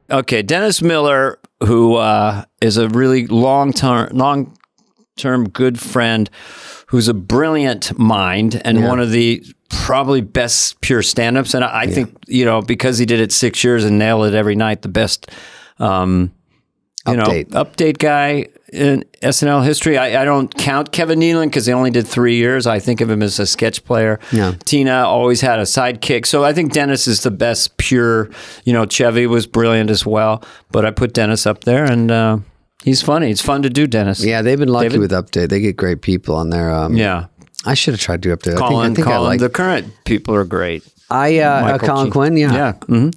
Okay, Dennis Miller, who is a really long-term good friend, who's a brilliant mind and one of the probably best pure stand-ups. And I think, because he did it 6 years and nailed it every night, the best update guy in SNL history. I don't count Kevin Nealon because he only did 3 years. I think of him as a sketch player. Yeah. Tina always had a sidekick. So I think Dennis is the best pure, Chevy was brilliant as well. But I put Dennis up there and he's funny. It's fun to do Dennis. Yeah, they've been lucky with Update. They get great people on there. I should have tried to do Update. Colin, the current people are great. Colin Quinn, Yeah. Mm-hmm.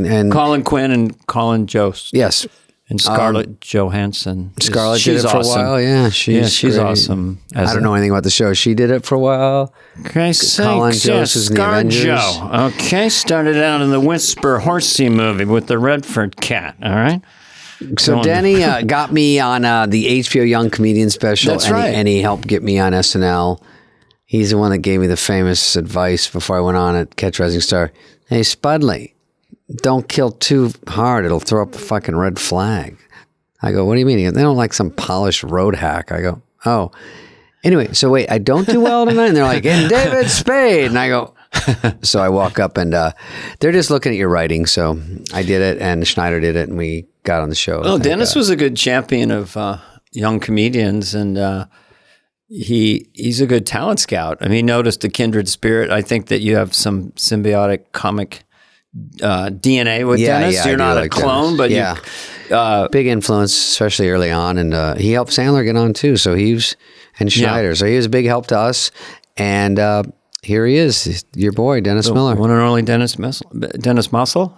And Colin Quinn and Colin Jost. Yes. And Scarlett Johansson. Scarlett did it for a while. Yeah, she's awesome. I don't know anything about the show. She did it for a while. Okay, Colin Jost is in the Avengers. Joe. Okay, started out in the Whisper Horsey movie with the Redford cat. All right. So Denny got me on the HBO Young Comedian special. That's right. And he helped get me on SNL. He's the one that gave me the famous advice before I went on at Catch Rising Star. Hey, Spudley, don't kill too hard. It'll throw up a fucking red flag. I go, what do you mean? He goes, they don't like some polished road hack. I go, oh. Anyway, so wait, I don't do well tonight? And they're like, and David Spade. And I go, so I walk up and they're just looking at your writing. So I did it and Schneider did it and we got on the show. Oh, Dennis was a good champion of young comedians and he's a good talent scout. I mean, he noticed a kindred spirit. I think that you have some symbiotic comic DNA with Dennis. Yeah, you're not a clone, Dennis. But big influence, especially early on. And he helped Sandler get on too. So and Schneider. Yeah. So he was a big help to us. And here he is, your boy, Dennis Miller. One and only Dennis Muscle.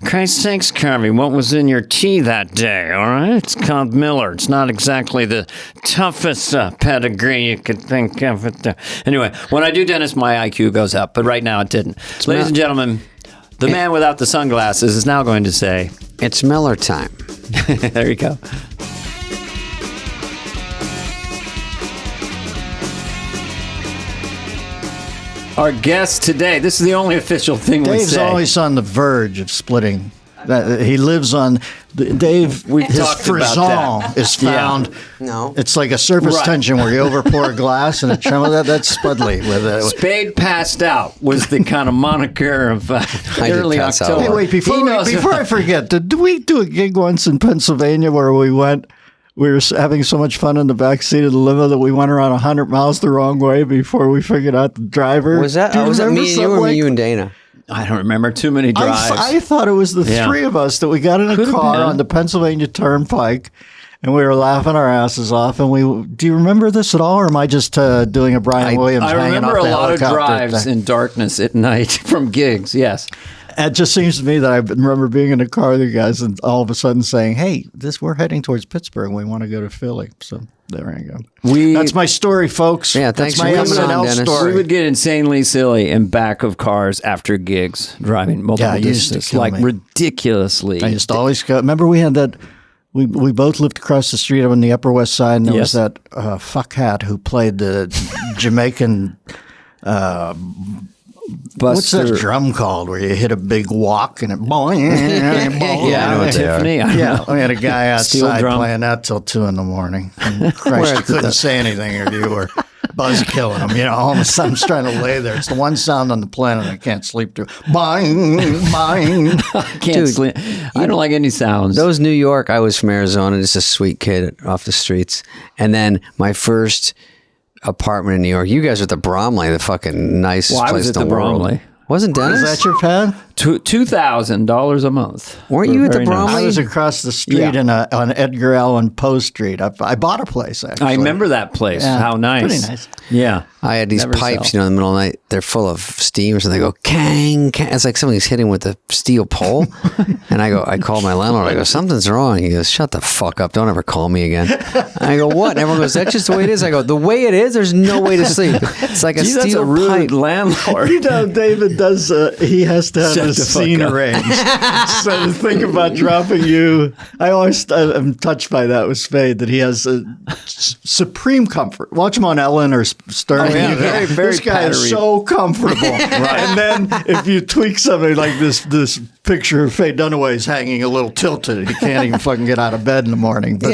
Christ sakes, Carvey, what was in your tea that day, all right? It's called Miller. It's not exactly the toughest pedigree you could think of. Anyway, when I do Dennis, my IQ goes up, but right now it didn't. Ladies and gentlemen, the man without the sunglasses is now going to say... It's Miller time. There you go. Our guest today, this is the only official thing we say. Dave's always on the verge of splitting. He lives on... Dave, his frisson is found... Yeah. No. It's like a surface tension where you overpour a glass and a tremolo. That's Spudley. Spade passed out was the kind of moniker of early October. Hey, wait, before I forget, did we do a gig once in Pennsylvania where we were having so much fun in the back seat of the limo that we went around 100 miles the wrong way before we figured out the driver? Was that me and you or you and Dana? I don't remember too many drives. I thought it was the three of us that we got in a car on the Pennsylvania Turnpike and we were laughing our asses off. And do you remember this at all, or am I just doing a Brian Williams hanging off the helicopter? I remember a lot of drives in darkness at night from gigs, yes. It just seems to me that I remember being in a car with you guys and all of a sudden saying, hey, we're heading towards Pittsburgh. We want to go to Philly. So there you go. That's my story, folks. Yeah, thanks for coming on, Dennis. We would get insanely silly in back of cars after gigs, driving multiple distances, like ridiculously. I used to always go. Remember we had that, we both lived across the street on the Upper West Side, and there was that fuckhat who played the Jamaican... What's that drum called where you hit a big walk and it boing? Tiffany. We had a guy outside playing that till 2 a.m. And Christ, you couldn't say anything or you were buzz killing him. All of a sudden I'm trying to lay there. It's the one sound on the planet I can't sleep to. Boing, boing. I can't sleep. I don't like any sounds. Those New York, I was from Arizona, just a sweet kid off the streets. And then my first apartment in New York. You guys are at the Bromley, the fucking nicest place in the world. Bromley. Wasn't Dennis? Was that your pad? $2,000 a month. Weren't you at the Bromley? I was across the street on Edgar Allan Poe Street. I bought a place, actually. I remember that place. Yeah, how nice. Pretty nice. Yeah. I had these pipes, in the middle of the night. They're full of steam, so they go, kang, kang. It's like somebody's hitting with a steel pole. And I call my landlord. I go, something's wrong. He goes, shut the fuck up. Don't ever call me again. And I go, what? And everyone goes, that's just the way it is. I go, the way it is, there's no way to sleep. It's like a steel that's a rude pipe. landlord. David does. He has to have Shut the the fuck scene up. arranged. So to think about dropping you, I'm touched by that with Spade, that he has a supreme comfort. Watch him on Ellen or Stern. Oh, yeah, very, very This guy is pattery. so comfortable. And then if you tweak something like this picture of Faye Dunaway's hanging a little tilted, he can't even fucking get out of bed in the morning. But,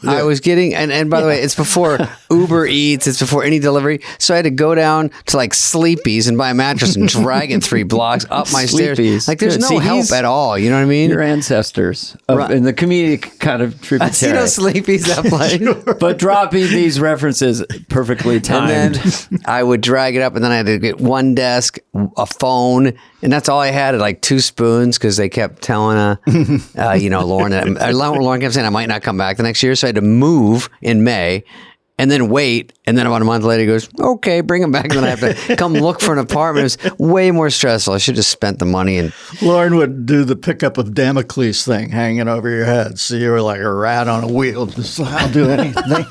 I was getting, and by the way, it's before Uber Eats, it's before any delivery. So I had to go down to like Sleepy's and buy a mattress and drag it 3 blocks up my stairs. Sleepy's. Like there's Good. no See, help he's- at all. You know what I mean? Your ancestors Right. in the comedic kind of I see tributary. those Sleepy's that place. But dropping these references perfectly timed. And then I would drag it up, and then I had to get one desk, a phone, and that's all I had. Like 2 spoons because they kept telling, Lauren. Lauren kept saying I might not come back the next year, so I had to move in May. And then wait, and then about a month later, he goes, okay, bring him back. And then I have to come look for an apartment. It was way more stressful. I should have spent the money. And Lauren would do the pickup of Damocles thing hanging over your head. So you were like a rat on a wheel. Just, I'll do anything.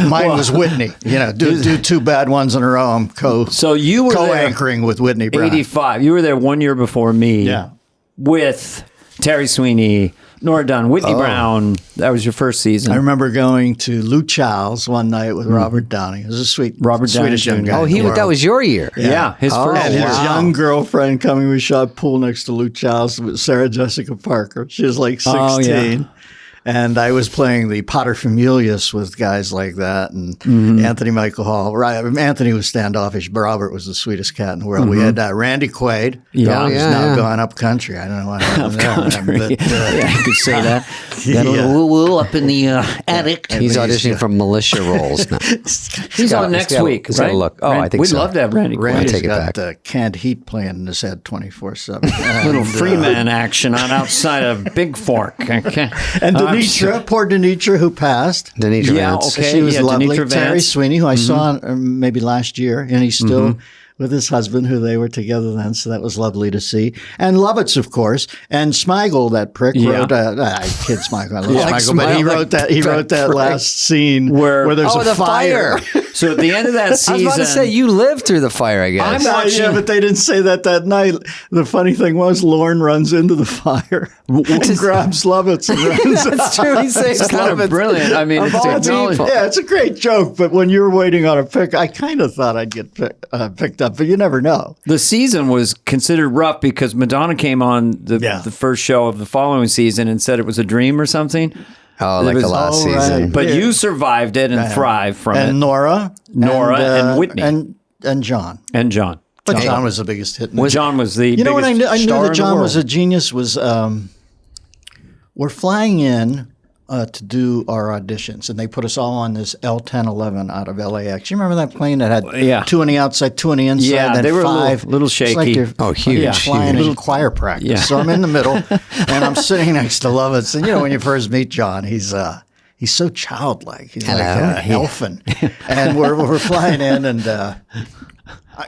Mine was Whitney. Do 2 bad ones in a row. I'm So you were there, co-anchoring with Whitney Brown. 85. You were there 1 year before me. Yeah. With Terry Sweeney, Nora Dunn, Whitney Brown. That was your first season. I remember going to Lou Chow's one night with Robert Downey. It was a Swedish young guy. oh, in the world. that was your year. Yeah, his first. And his wow. young girlfriend coming. We shot pool next to Lou Chow's with Sarah Jessica Parker. She was like 16. Oh, yeah. And I was playing the paterfamilias with guys like that, and Anthony Michael Hall. Right, Anthony was standoffish, but Robert was the sweetest cat in the world. We had Randy Quaid, Yeah. who's Yeah, now yeah. gone up country. I don't know what happened there. But, Yeah, you could say that. Yeah. Got a little woo-woo up in the attic. He's auditioning for militia roles now. He's on next week, He's got right? to look. Oh, I think We'd so. love to have Randy Quaid. Randy's take it got back. canned heat playing in his head 24/7. Little Freeman action on outside of Big Fork. Okay. And Denitra, poor Denitra, who passed. Denitra Yeah, Vance. okay. She was lovely. Denitra Terry Vance. Sweeney, who I saw maybe last year, and he's still with his husband, who they were together then, so that was lovely to see. And Lovitz, of course, and Smigel, that prick, Yeah. wrote. I kid Smigel, I love Yeah, Smigel, but he Smigel, wrote that. He wrote that prick. last scene where there's a the fire. So at the end of that I was season, about to say you lived through the fire. I guess. Yeah, but they didn't say that night. The funny thing was, Lauren runs into the fire and grabs Lovitz and runs. That's true. He saves it's kind of Lovitz. brilliant. I mean, Of it's all technology. people. Yeah, it's a great joke, but when you're waiting on a pick, I kind of thought I'd get picked up, but you never know. The season was considered rough because Madonna came on the first show of the following season and said it was a dream or something. Oh, It like was- the last oh, right. season. But Yeah. you survived it and thrived from And it. Nora, And Whitney. and John. And John. But John was the biggest hit. John was the You know what I biggest knew star that in the John was a world. genius was we're flying in to do our auditions, and they put us all on this L1011 out of LAX. You remember that plane that had 2 on the outside, 2 on the inside, Yeah, then they were a 5? little It's like shaky. you're, Huge. you're flying in choir practice. Yeah. So I'm in the middle, and I'm sitting next to Lovitz. And when you first meet John, he's so childlike. He's like an elfin. And we're flying in, and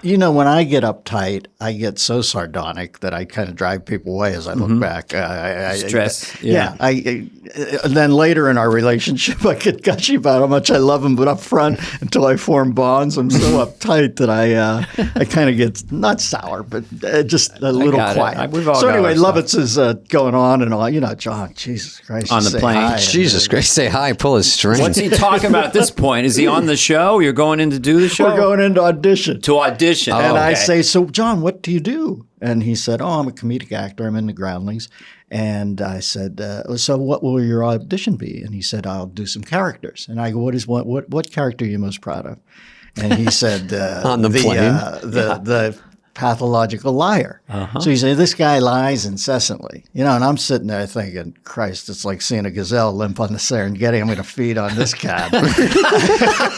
when I get uptight, I get so sardonic that I kind of drive people away as I look back. Stress. And then later in our relationship, I get gushy about how much I love him, but up front, until I form bonds, I'm so uptight that I kind of get not sour, but just a little got it. quiet. We've all So got anyway, our stuff. Lovitz is going on and all. John, Jesus Christ, On the say plane. hi. Jesus Christ, say hi, pull his string. What's he talking about at this point? Is he on the show? You're going in to do the show? We're going into audition. to audition. And I Okay. say, so John, what do you do? And he said, oh, I'm a comedic actor. I'm in the Groundlings. And I said, so what will your audition be? And he said, I'll do some characters. And I go, what character are you most proud of? And he said, On the plane? the pathological liar. So he said, this guy lies incessantly. And I'm sitting there thinking, Christ, it's like seeing a gazelle limp on the Serengeti. I'm going to feed on this cat.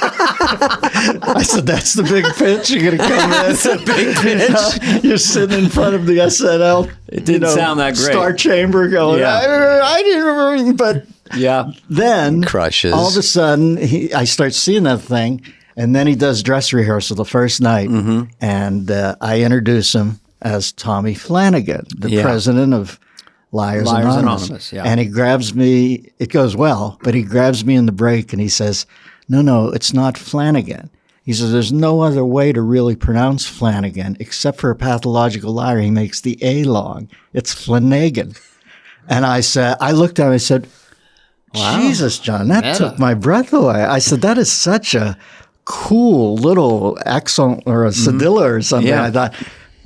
I said, that's the big pitch. You're going to come in. That's a big pitch. You're sitting in front of the SNL. It didn't sound that great. Star Chamber going, Yeah. I didn't, but Yeah. then Crushes. all of a sudden I start seeing that thing, and then he does dress rehearsal the first night, and I introduce him as Tommy Flanagan, the president of Liars Anonymous. Yeah. And he grabs me, it goes well, but he grabs me in the break and he says, no, it's not Flanagan. He says, there's no other way to really pronounce Flanagan except for a pathological liar. He makes the A long. It's Flanagan. And I looked at him and I said, wow. Jesus, John, that took my breath away. I said, that is such a cool little accent or a cedilla or something. I thought,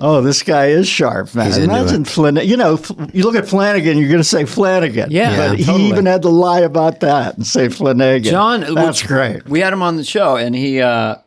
oh, this guy is sharp, man. Imagine Flanagan. You know, you look at Flanagan, you're going to say Flanagan. Yeah, but he even had to lie about that and say Flanagan. John, that's great. We had him on the show, and he,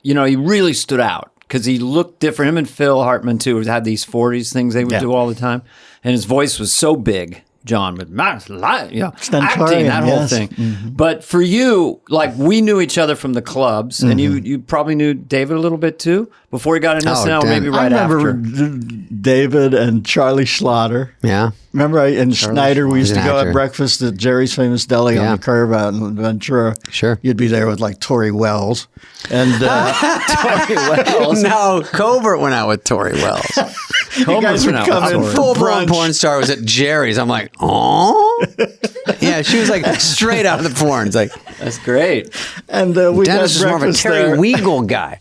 he really stood out because he looked different. Him and Phil Hartman, too, had these 40s things they would do all the time. And his voice was so big. John with acting, that whole thing. Mm-hmm. But for you, like we knew each other from the clubs, and you probably knew David a little bit too before he got in SNL, maybe right after. I remember David and Charlie Schlatter. Yeah. Remember, Schneider, we used to go at breakfast at Jerry's Famous Deli on the curve out in Ventura. Sure. You'd be there with like Tori Wells. And Tori Wells? No, Covert went out with Tori Wells. You guys would come in full-blown porn star was at Jerry's. I'm like, oh, yeah. She was like straight out of the porn. It's like that's great. And we Dennis is more of a Terry Weigel guy.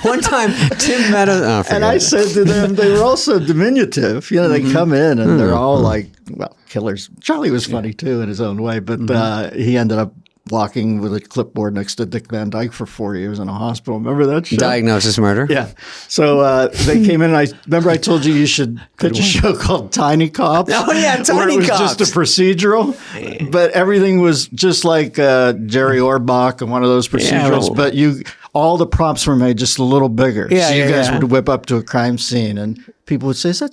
One time Tim Meadows. And I said to them, they were also diminutive. You know, they come in and they're all like, well, killers. Charlie was funny too in his own way, but he ended up walking with a clipboard next to Dick Van Dyke for 4 years in a hospital. Remember that show? Diagnosis Murder. Yeah. So they came in, and I told you should pitch a show called Tiny Cops. Oh, yeah, Tiny Cops. Where it was just a procedural, but everything was just like Jerry Orbach and one of those procedurals, but all the props were made just a little bigger. Yeah, so you guys would whip up to a crime scene, and people would say, "Is that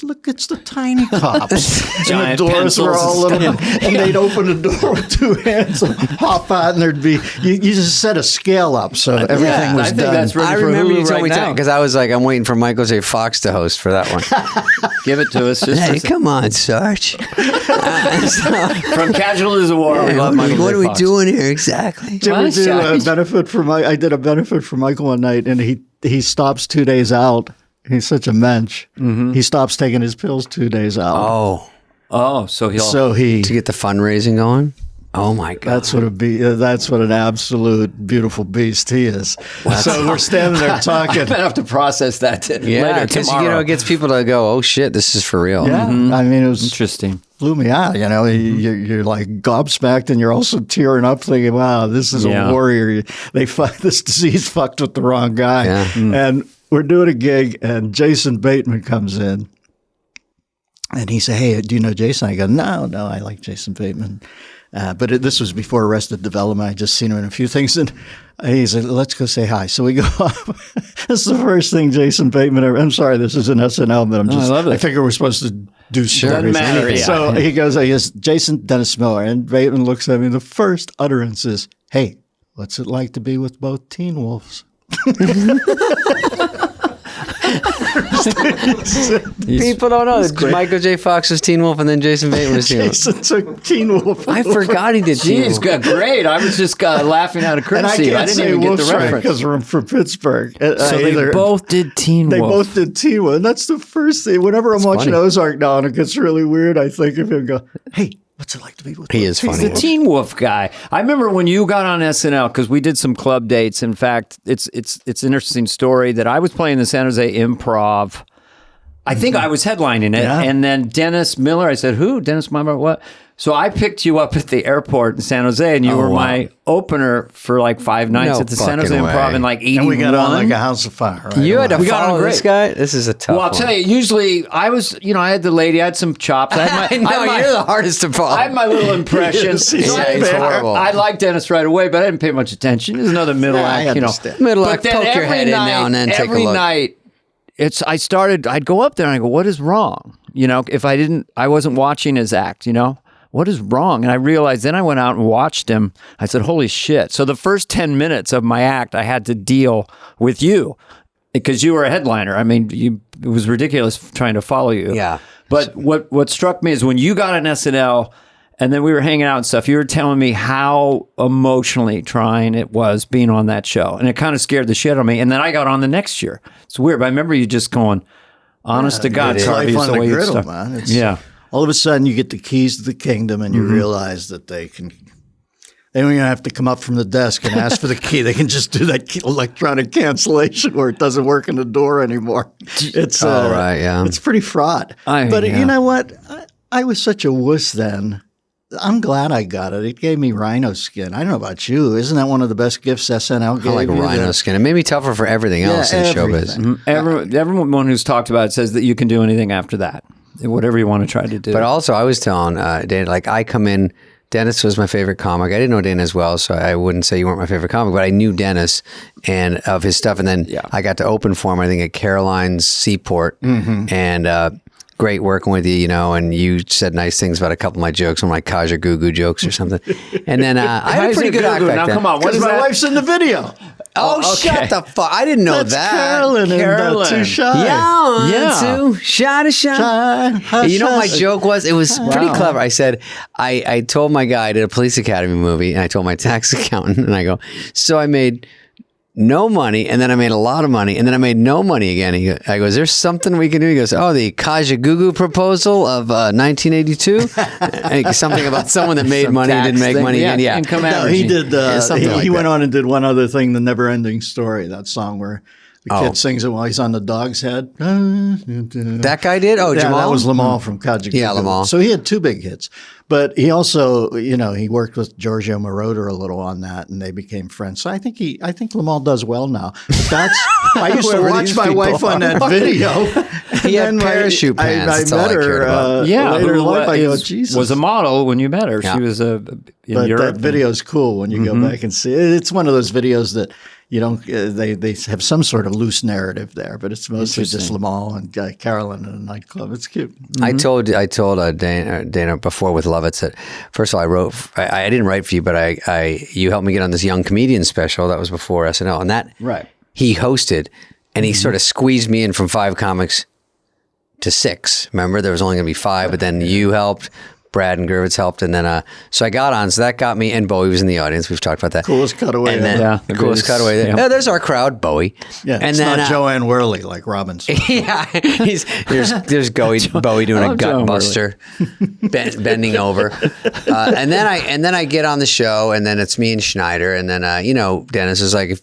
look, it's the Tiny Cops." And the doors were all little, and they'd open the door with two hands and hop out, and there'd be you just set a scale up so everything was I think done. that's ready I for remember Hulu you told me now because I was like, I'm waiting for Michael J. Fox to host for that one. Give it to us. Hey, come on, Sarge. From Casualties of War. What are we doing here exactly? Did we do a benefit for I did a benefit for Michael one night, and he stops 2 days out. He's such a mensch. He stops taking his pills 2 days out. So to get the fundraising going. Oh my God! That's what an absolute beautiful beast he is. So we're standing there talking. I'm gonna have to process that later tomorrow. It gets people to go, "Oh shit, this is for real." Yeah, I mean, it was interesting. Blew me out. You know, you're like gobsmacked, and you're also tearing up, thinking, "Wow, this is a warrior." This disease fucked with the wrong guy. Yeah. And we're doing a gig, and Jason Bateman comes in, and he said, "Hey, do you know Jason?" I go, "No, I like Jason Bateman." But this was before Arrested Development. I just seen him in a few things. And he said, let's go say hi. So we go up. This is the first thing Jason Bateman ever. I'm sorry, this is an SNL, but I love it. I figure we're supposed to do Doesn't matter. Yeah. So he goes, Jason Dennis Miller. And Bateman looks at me. The first utterance is, hey, what's it like to be with both Teen Wolves? People don't know that Michael J. Fox was Teen Wolf and then Jason Bateman was Teen Wolf. Jason took Teen Wolf. I forgot he did Teen Wolf. He's great. I was just laughing out of courtesy. I didn't even get the reference because we're from Pittsburgh. So they both did Teen Wolf. They both did Teen Wolf, and that's the first thing. Whenever I'm watching Ozark now and it gets really weird, I think of him and go, "Hey, what's it like to be with?" He is funny. He's the Teen Wolf guy. I remember when you got on SNL because we did some club dates. In fact, it's an interesting story that I was playing the San Jose Improv. I think I was headlining it, and then Dennis Miller. I said, "Who? Dennis Miller? What?" So I picked you up at the airport in San Jose, and you were my opener for like 5 nights at the San Jose Improv in like 81. And we got on like a house of fire. Right? You had to follow this guy? This is a tough one. Well, I'll tell you, usually I was, I had the lady, I had some chops. I had you're the hardest to follow. I had my little impressions. He's horrible. I liked Dennis right away, but I didn't pay much attention. There's another middle act, Middle act, poke your head in now and then take a look. Every night, I'd go up there and I go, what is wrong? If I wasn't watching his act, what is wrong? And I realized then I went out and watched him. I said, holy shit. So the first 10 minutes of my act, I had to deal with you because you were a headliner. I mean, it was ridiculous trying to follow you. Yeah. But what struck me is when you got on SNL and then we were hanging out and stuff, you were telling me how emotionally trying it was being on that show. And it kind of scared the shit out of me. And then I got on the next year. It's weird, but I remember you just going, honest to God, Carvey, life on the griddle, man. All of a sudden you get the keys to the kingdom and you realize that they can They don't even have to come up from the desk and ask for the key. They can just do that electronic cancellation where it doesn't work in the door anymore. It's it's pretty fraught. You know what? I was such a wuss then. I'm glad I got it. It gave me rhino skin. I don't know about you. Isn't that one of the best gifts SNL gave? I like rhino skin. It made me tougher for everything else in showbiz. Mm-hmm. Everyone who's talked about it says that you can do anything after that, whatever you want to try to do. But also, I was telling Dana, like I come in. Dennis was my favorite comic. I didn't know Dana as well, so I wouldn't say you weren't my favorite comic, but I knew Dennis and of his stuff. And then I got to open for him, I think, at Caroline's Seaport. And great working with you, and you said nice things about a couple of my jokes, one of my Kaja Gugu jokes or something. And then I had a pretty good act back then. Now, come on, what is my that? wife's in the video. Oh, shut the fuck. I didn't know that. Carolyn and Too Shy. Yeah. Too Shy to Shy. You know what my joke was? It was pretty clever. I said, I told my guy, I did a Police Academy movie, and I told my tax accountant, and I go, so I made no money, and then I made a lot of money, and then I made no money again. I go, is there something we can do? He goes, the Kaja Gugu proposal of 1982? Something about someone that made money and didn't make money again. Yeah. Income averaging. He did. He went on and did one other thing, The Never Ending Story, that song where the kid sings it while he's on the dog's head. That guy did? Oh, Jamal? That was Lamal from Kaja Gugu. Yeah, Lamal. So he had two big hits. But he also, he worked with Giorgio Moroder a little on that, and they became friends. So I think Lamal does well now. But I used to watch my wife on that video. He had parachute pants. I met her later in life. I go, Jesus. Was a model when you met her. Yeah. She was in Europe. That video is cool when you go back and see it. It's one of those videos that you don't. They have some sort of loose narrative there, but it's mostly just Lamal and Carolyn in a nightclub. It's cute. I told Dana before with Lovitz that first of all I didn't write for you, but you helped me get on this young comedian special that was before SNL, and that he hosted, and he sort of squeezed me in from 5 comics to 6. Remember, there was only going to be 5, but then you helped. Brad and Gervitz helped, and then so I got on. So that got me, and Bowie was in the audience. We've talked about that. Coolest cutaway. And then, the coolest cutaway. Yeah, there's our crowd, Bowie. Yeah, and it's then not Joanne Worley like Robinson. Yeah, there's Bowie doing a gut buster, bending over, and then I get on the show, and then it's me and Schneider, and then Dennis is like,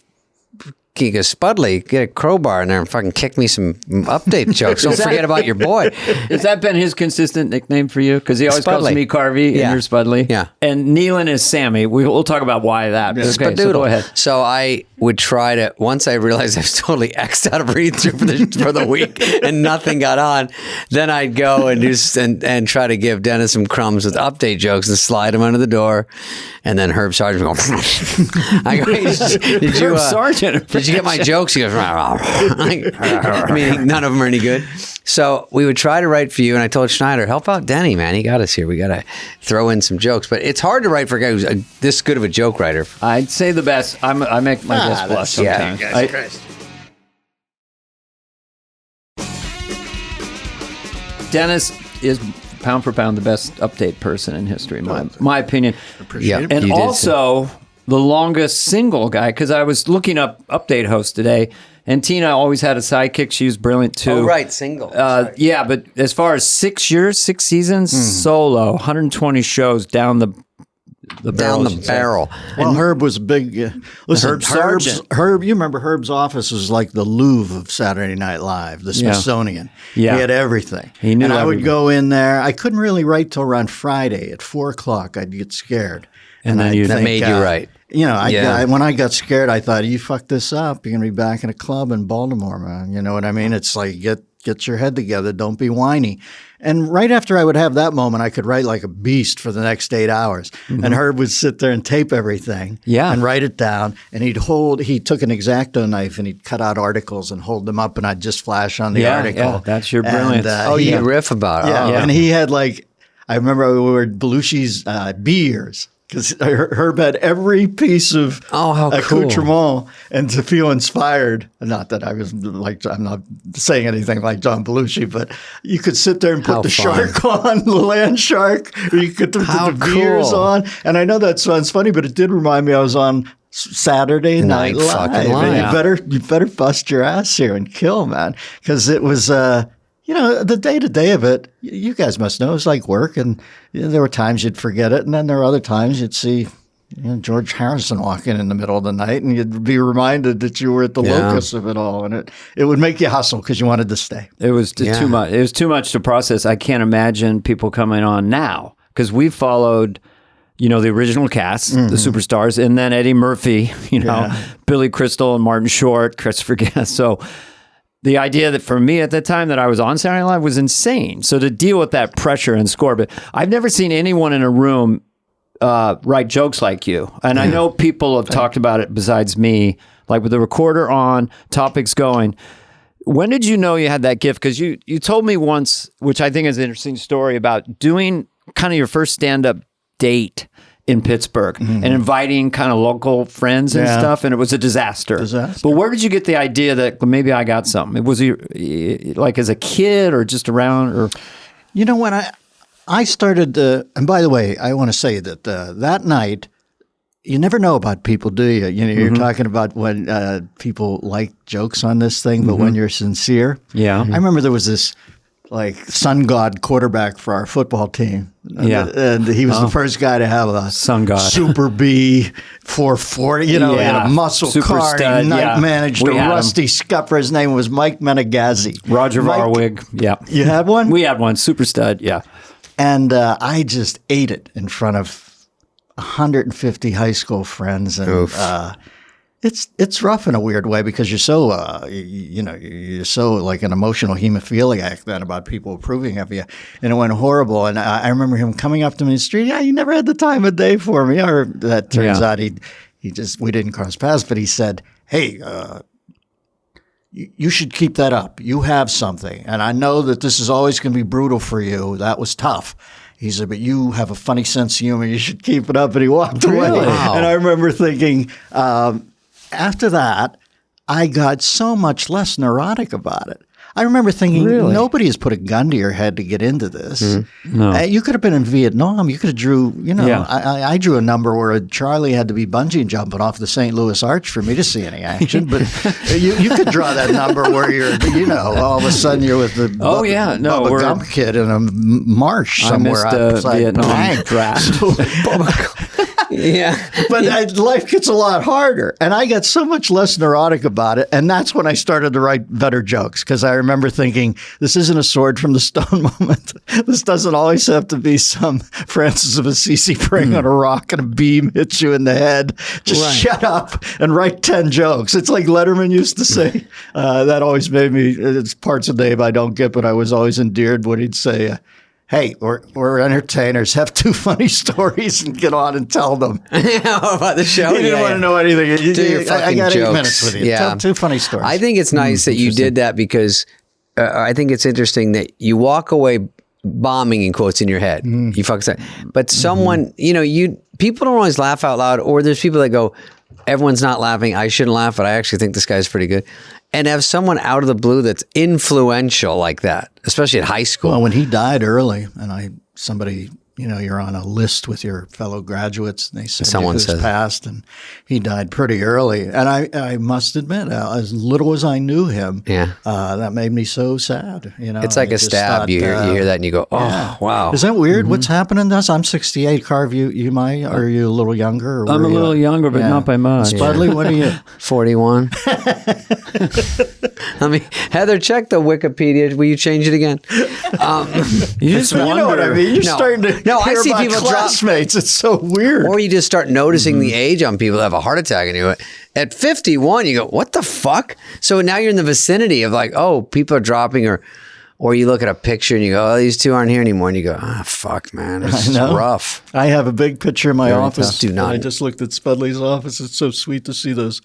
he goes, Spudley, get a crowbar in there and fucking kick me some update jokes. Don't forget about your boy. Has that been his consistent nickname for you? Because he always calls me Carvey and you're Spudley. Yeah. And Nealon is Sammy. We'll talk about why that. Yeah. Okay, so go ahead. So I would try to, once I realized I was totally X'd out of read through for the week and nothing got on, then I'd go and try to give Dennis some crumbs with update jokes and slide him under the door. And then Herb Sargent would go, I go, hey, did you, Sargent? Did you get my jokes? He goes, I mean, none of them are any good. So we would try to write for you, and I told Schneider, help out Denny, man. He got us here. We got to throw in some jokes. But it's hard to write for a guy who's this good of a joke writer. I'd say the best. I make my best blush sometimes. Yeah. Dennis is pound for pound the best update person in history, in my opinion. Appreciate it. And also the longest single guy, because I was looking up update hosts today, and Tina always had a sidekick. She was brilliant too. Oh, right, single. Yeah, but as far as 6 years, 6 seasons, solo, 120 shows down the barrel. Well, Herb was big. Listen, Herb, you remember Herb's office was like the Louvre of Saturday Night Live, the Smithsonian. Yeah. He had everything. He knew and I everything. would go in there. I couldn't really write till around Friday at 4:00. I'd get scared. And then that made you right. You know, when I got scared, I thought, you fuck this up, you're going to be back in a club in Baltimore, man. You know what I mean? It's like, get your head together. Don't be whiny. And right after I would have that moment, I could write like a beast for the next 8 hours. Mm-hmm. And Herb would sit there and tape everything and write it down. And he took an X-Acto knife and he'd cut out articles and hold them up, and I'd just flash on the article. Yeah, that's your brilliance. You riff about it. Yeah, and he had I remember we were Belushi's beers. Because Herb had every piece of accoutrement, cool. And to feel inspired, not that I was I'm not saying anything like John Belushi, but you could sit there and put shark on, the land shark, or you could put the beers on. And I know that sounds funny, but it did remind me I was on Saturday Night Live. You better bust your ass here and kill, man, because it was. The day-to-day of it, you guys must know, it's like work, and there were times you'd forget it, and then there were other times you'd see, George Harrison walking in the middle of the night, and you'd be reminded that you were at the locus of it all, and it would make you hustle because you wanted to stay. It was too much. It was too much to process. I can't imagine people coming on now because we followed, the original cast, the superstars, and then Eddie Murphy, Billy Crystal and Martin Short, Christopher Guest. So the idea that for me at the time that I was on Saturday Night Live was insane. So to deal with that pressure and score, but I've never seen anyone in a room write jokes like you. And I know people have talked about it besides me, like with the recorder on, topics going. When did you know you had that gift? Because you told me once, which I think is an interesting story, about doing kind of your first stand-up date in Pittsburgh and inviting kind of local friends and stuff, and it was a disaster. But where did you get the idea that maybe I got something? Was it like as a kid or just around? Or When I started, and by the way, I want to say that that night, you never know about people, do you? You're talking about when people like jokes on this thing, but when you're sincere. Yeah. I remember there was this sun god quarterback for our football team. And he was the first guy to have a sun god Super B 440, he had a muscle super car. Stud, he night managed a rusty him. scupper. His name was Mike Menegazzi. Roger Varwig. Yeah. You had one? We had one. Super stud. Yeah. And I just ate it in front of 150 high school friends. And it's rough in a weird way because you're so, you're so like an emotional hemophiliac then about people approving of you. And it went horrible. And I remember him coming up to me in the street. Yeah, you never had the time of day for me. Or that turns out we didn't cross paths, but he said, hey, you should keep that up. You have something. And I know that this is always going to be brutal for you. That was tough. He said, but you have a funny sense of humor. You should keep it up. And he walked away. Wow. And I remember thinking, after that, I got so much less neurotic about it. I remember thinking, nobody has put a gun to your head to get into this. No. You could have been in Vietnam. You could have drew, I drew a number where Charlie had to be bungee jumping off the St. Louis Arch for me to see any action. But you could draw that number where you're, all of a sudden you're with the Bubba Gump kid in a marsh somewhere outside Vietnam draft. But life gets a lot harder. And I got so much less neurotic about it. And that's when I started to write better jokes because I remember thinking, this isn't a sword from the stone moment. This doesn't always have to be some Francis of Assisi praying on a rock and a beam hits you in the head. Just shut up and write 10 jokes. It's like Letterman used to say. That always made me, it's parts of Dave I don't get, but I was always endeared when he'd say, hey, we're entertainers. Have 2 funny stories and get on and tell them. About the show? He didn't want to know anything. I got jokes. 8 minutes with you. Yeah. Tell 2 funny stories. I think it's nice that you did that because I think it's interesting that you walk away bombing in quotes in your head. You fuck that. But someone, people don't always laugh out loud, or there's people that go, everyone's not laughing. I shouldn't laugh, but I actually think this guy's pretty good. And have someone out of the blue that's influential like that, especially at high school. Well, when he died early, and somebody, you're on a list with your fellow graduates, and they said Someone who's passed, and he died pretty early. And I must admit, as little as I knew him, that made me so sad. It's like a stab. You hear that and you go, oh, wow. Is that weird? What's happening to us? I'm 68. Carv, you might? Are you a little younger? I'm a little younger, but not by much. Spudley, what are you? 41. Heather, check the Wikipedia. Will you change it again? You just wonder. You know what I mean? You're starting to hear I see about people classmates. It's so weird. Or you just start noticing the age on people that have a heart attack and you at 51, you go, what the fuck? So now you're in the vicinity of like, oh, people are dropping, or you look at a picture and you go, oh, these 2 aren't here anymore. And you go, fuck, man. It's rough. I have a big picture in my office. Do not. I just looked at Spudley's office. It's so sweet to see those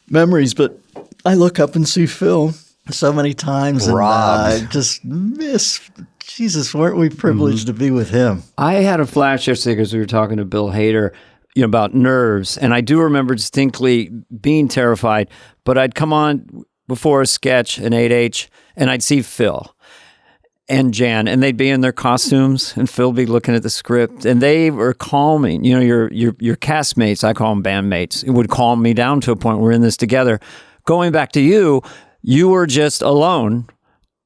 memories. But I look up and see Phil so many times. And I just miss, Jesus, weren't we privileged to be with him? I had a flash yesterday because we were talking to Bill Hader about nerves. And I do remember distinctly being terrified, but I'd come on before a sketch, an 8H, and I'd see Phil and Jan, and they'd be in their costumes, and Phil would be looking at the script, and they were calming. Your castmates, I call them bandmates, it would calm me down to a point we're in this together. Going back to you were just alone,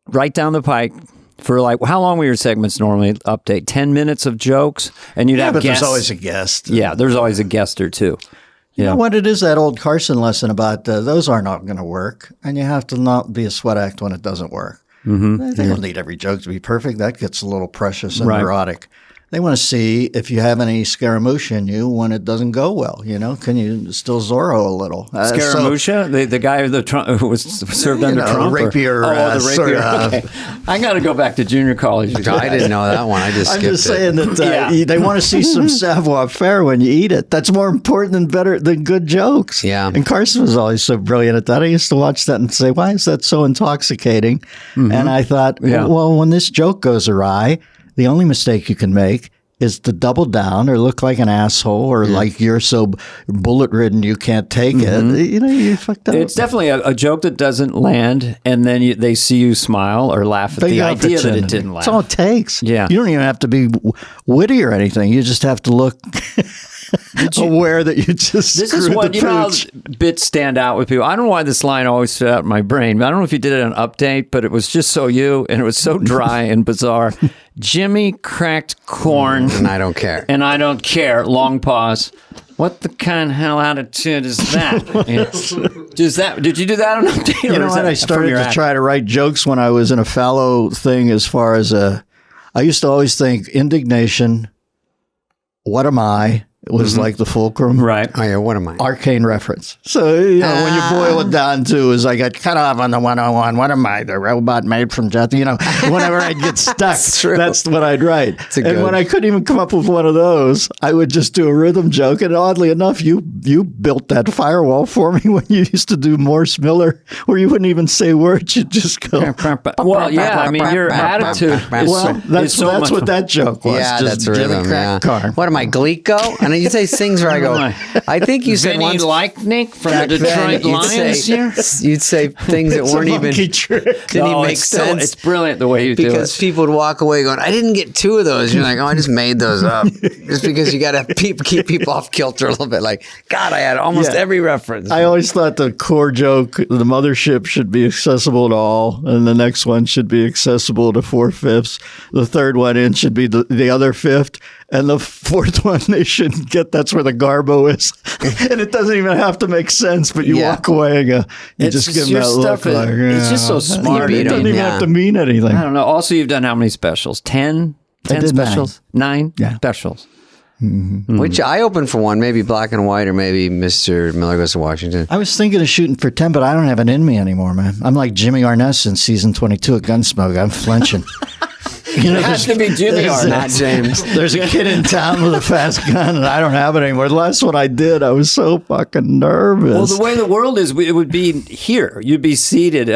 right down the pike, For like, how long were your segments normally update? 10 minutes of jokes? And you'd have but guests. there's always a guest. Yeah, there's always a guest or two. You know what it is, that old Carson lesson about those are not going to work, and you have to not be a sweat act when it doesn't work. Mm-hmm. They don't need every joke to be perfect. That gets a little precious and neurotic. They want to see if you have any Scaramouche in you when it doesn't go well. You know, can you still Zorro a little? Scaramouche, the guy who was served under Trump, rapier. The rapier. Okay. I got to go back to junior college. I didn't know that one. I just skipped it. I'm just saying that they want to see some savoir-faire when you eat it. That's more important than good jokes. Yeah. And Carson was always so brilliant at that. I used to watch that and say, "Why is that so intoxicating?" Mm-hmm. And I thought, well, when this joke goes awry, the only mistake you can make is to double down or look like an asshole or like you're so bullet-ridden you can't take it. You know, you fucked up. It's definitely a joke that doesn't land, and then they see you smile or laugh at the idea that it didn't land. That's all it takes. Yeah. You don't even have to be witty or anything. You just have to look aware that you just This is what, you know, bits stand out with people. I don't know why this line always stood out in my brain. I don't know if you did it on Update, but it was just so you, and it was so dry and bizarre. Jimmy cracked corn. And I don't care. And I don't care. Long pause. What the kind of hell attitude is that? Did you do that on Update? You know what? I started to try to write jokes when I was in a fallow thing as far as I used to always think indignation, what am I? It was like the fulcrum. Right. Oh, yeah, what am I? Arcane reference. So, you know, when you boil it down to is I got cut off on the 101. What am I? The robot made from Jeff? You know, whenever I'd get stuck, that's what I'd write. And when I couldn't even come up with one of those, I would just do a rhythm joke. And oddly enough, you built that firewall for me when you used to do Morse Miller, where you wouldn't even say words. You'd just go. Well, yeah. I mean, your attitude that's what that joke was. Yeah, just that's rhythm. Yeah. Car. What am I, Glico? And you say things where I go, I think you said once. Like Nick from the Detroit Lions here? You'd say things that weren't even, didn't even make sense. It's brilliant the way you do it. Because people would walk away going, I didn't get two of those. You're like, oh, I just made those up. Just because you got to keep people off kilter a little bit. Like, God, I had almost every reference. I always thought the core joke, the mothership should be accessible to all, and the next one should be accessible to 4/5. The third one in should be the other fifth. And the fourth one, they shouldn't get. That's where the garbo is. And it doesn't even have to make sense, but you walk away and go, you just give them that look. Like, it's just so smart. It doesn't even have to mean anything. I don't know. Also, you've done how many specials? 10? 10 specials? 9 specials. Mm-hmm. Which I opened for one, maybe Black and White or maybe Mr. Miller Goes to Washington. I was thinking of shooting for 10, but I don't have it in me anymore, man. I'm like Jimmy Arness in season 22 of Gunsmoke. I'm flenching. You know, it has to be Jimmy or not James. There's a kid in town with a fast gun, and I don't have it anymore. The last one I did, I was so fucking nervous. Well, the way the world is, it would be here. You'd be seated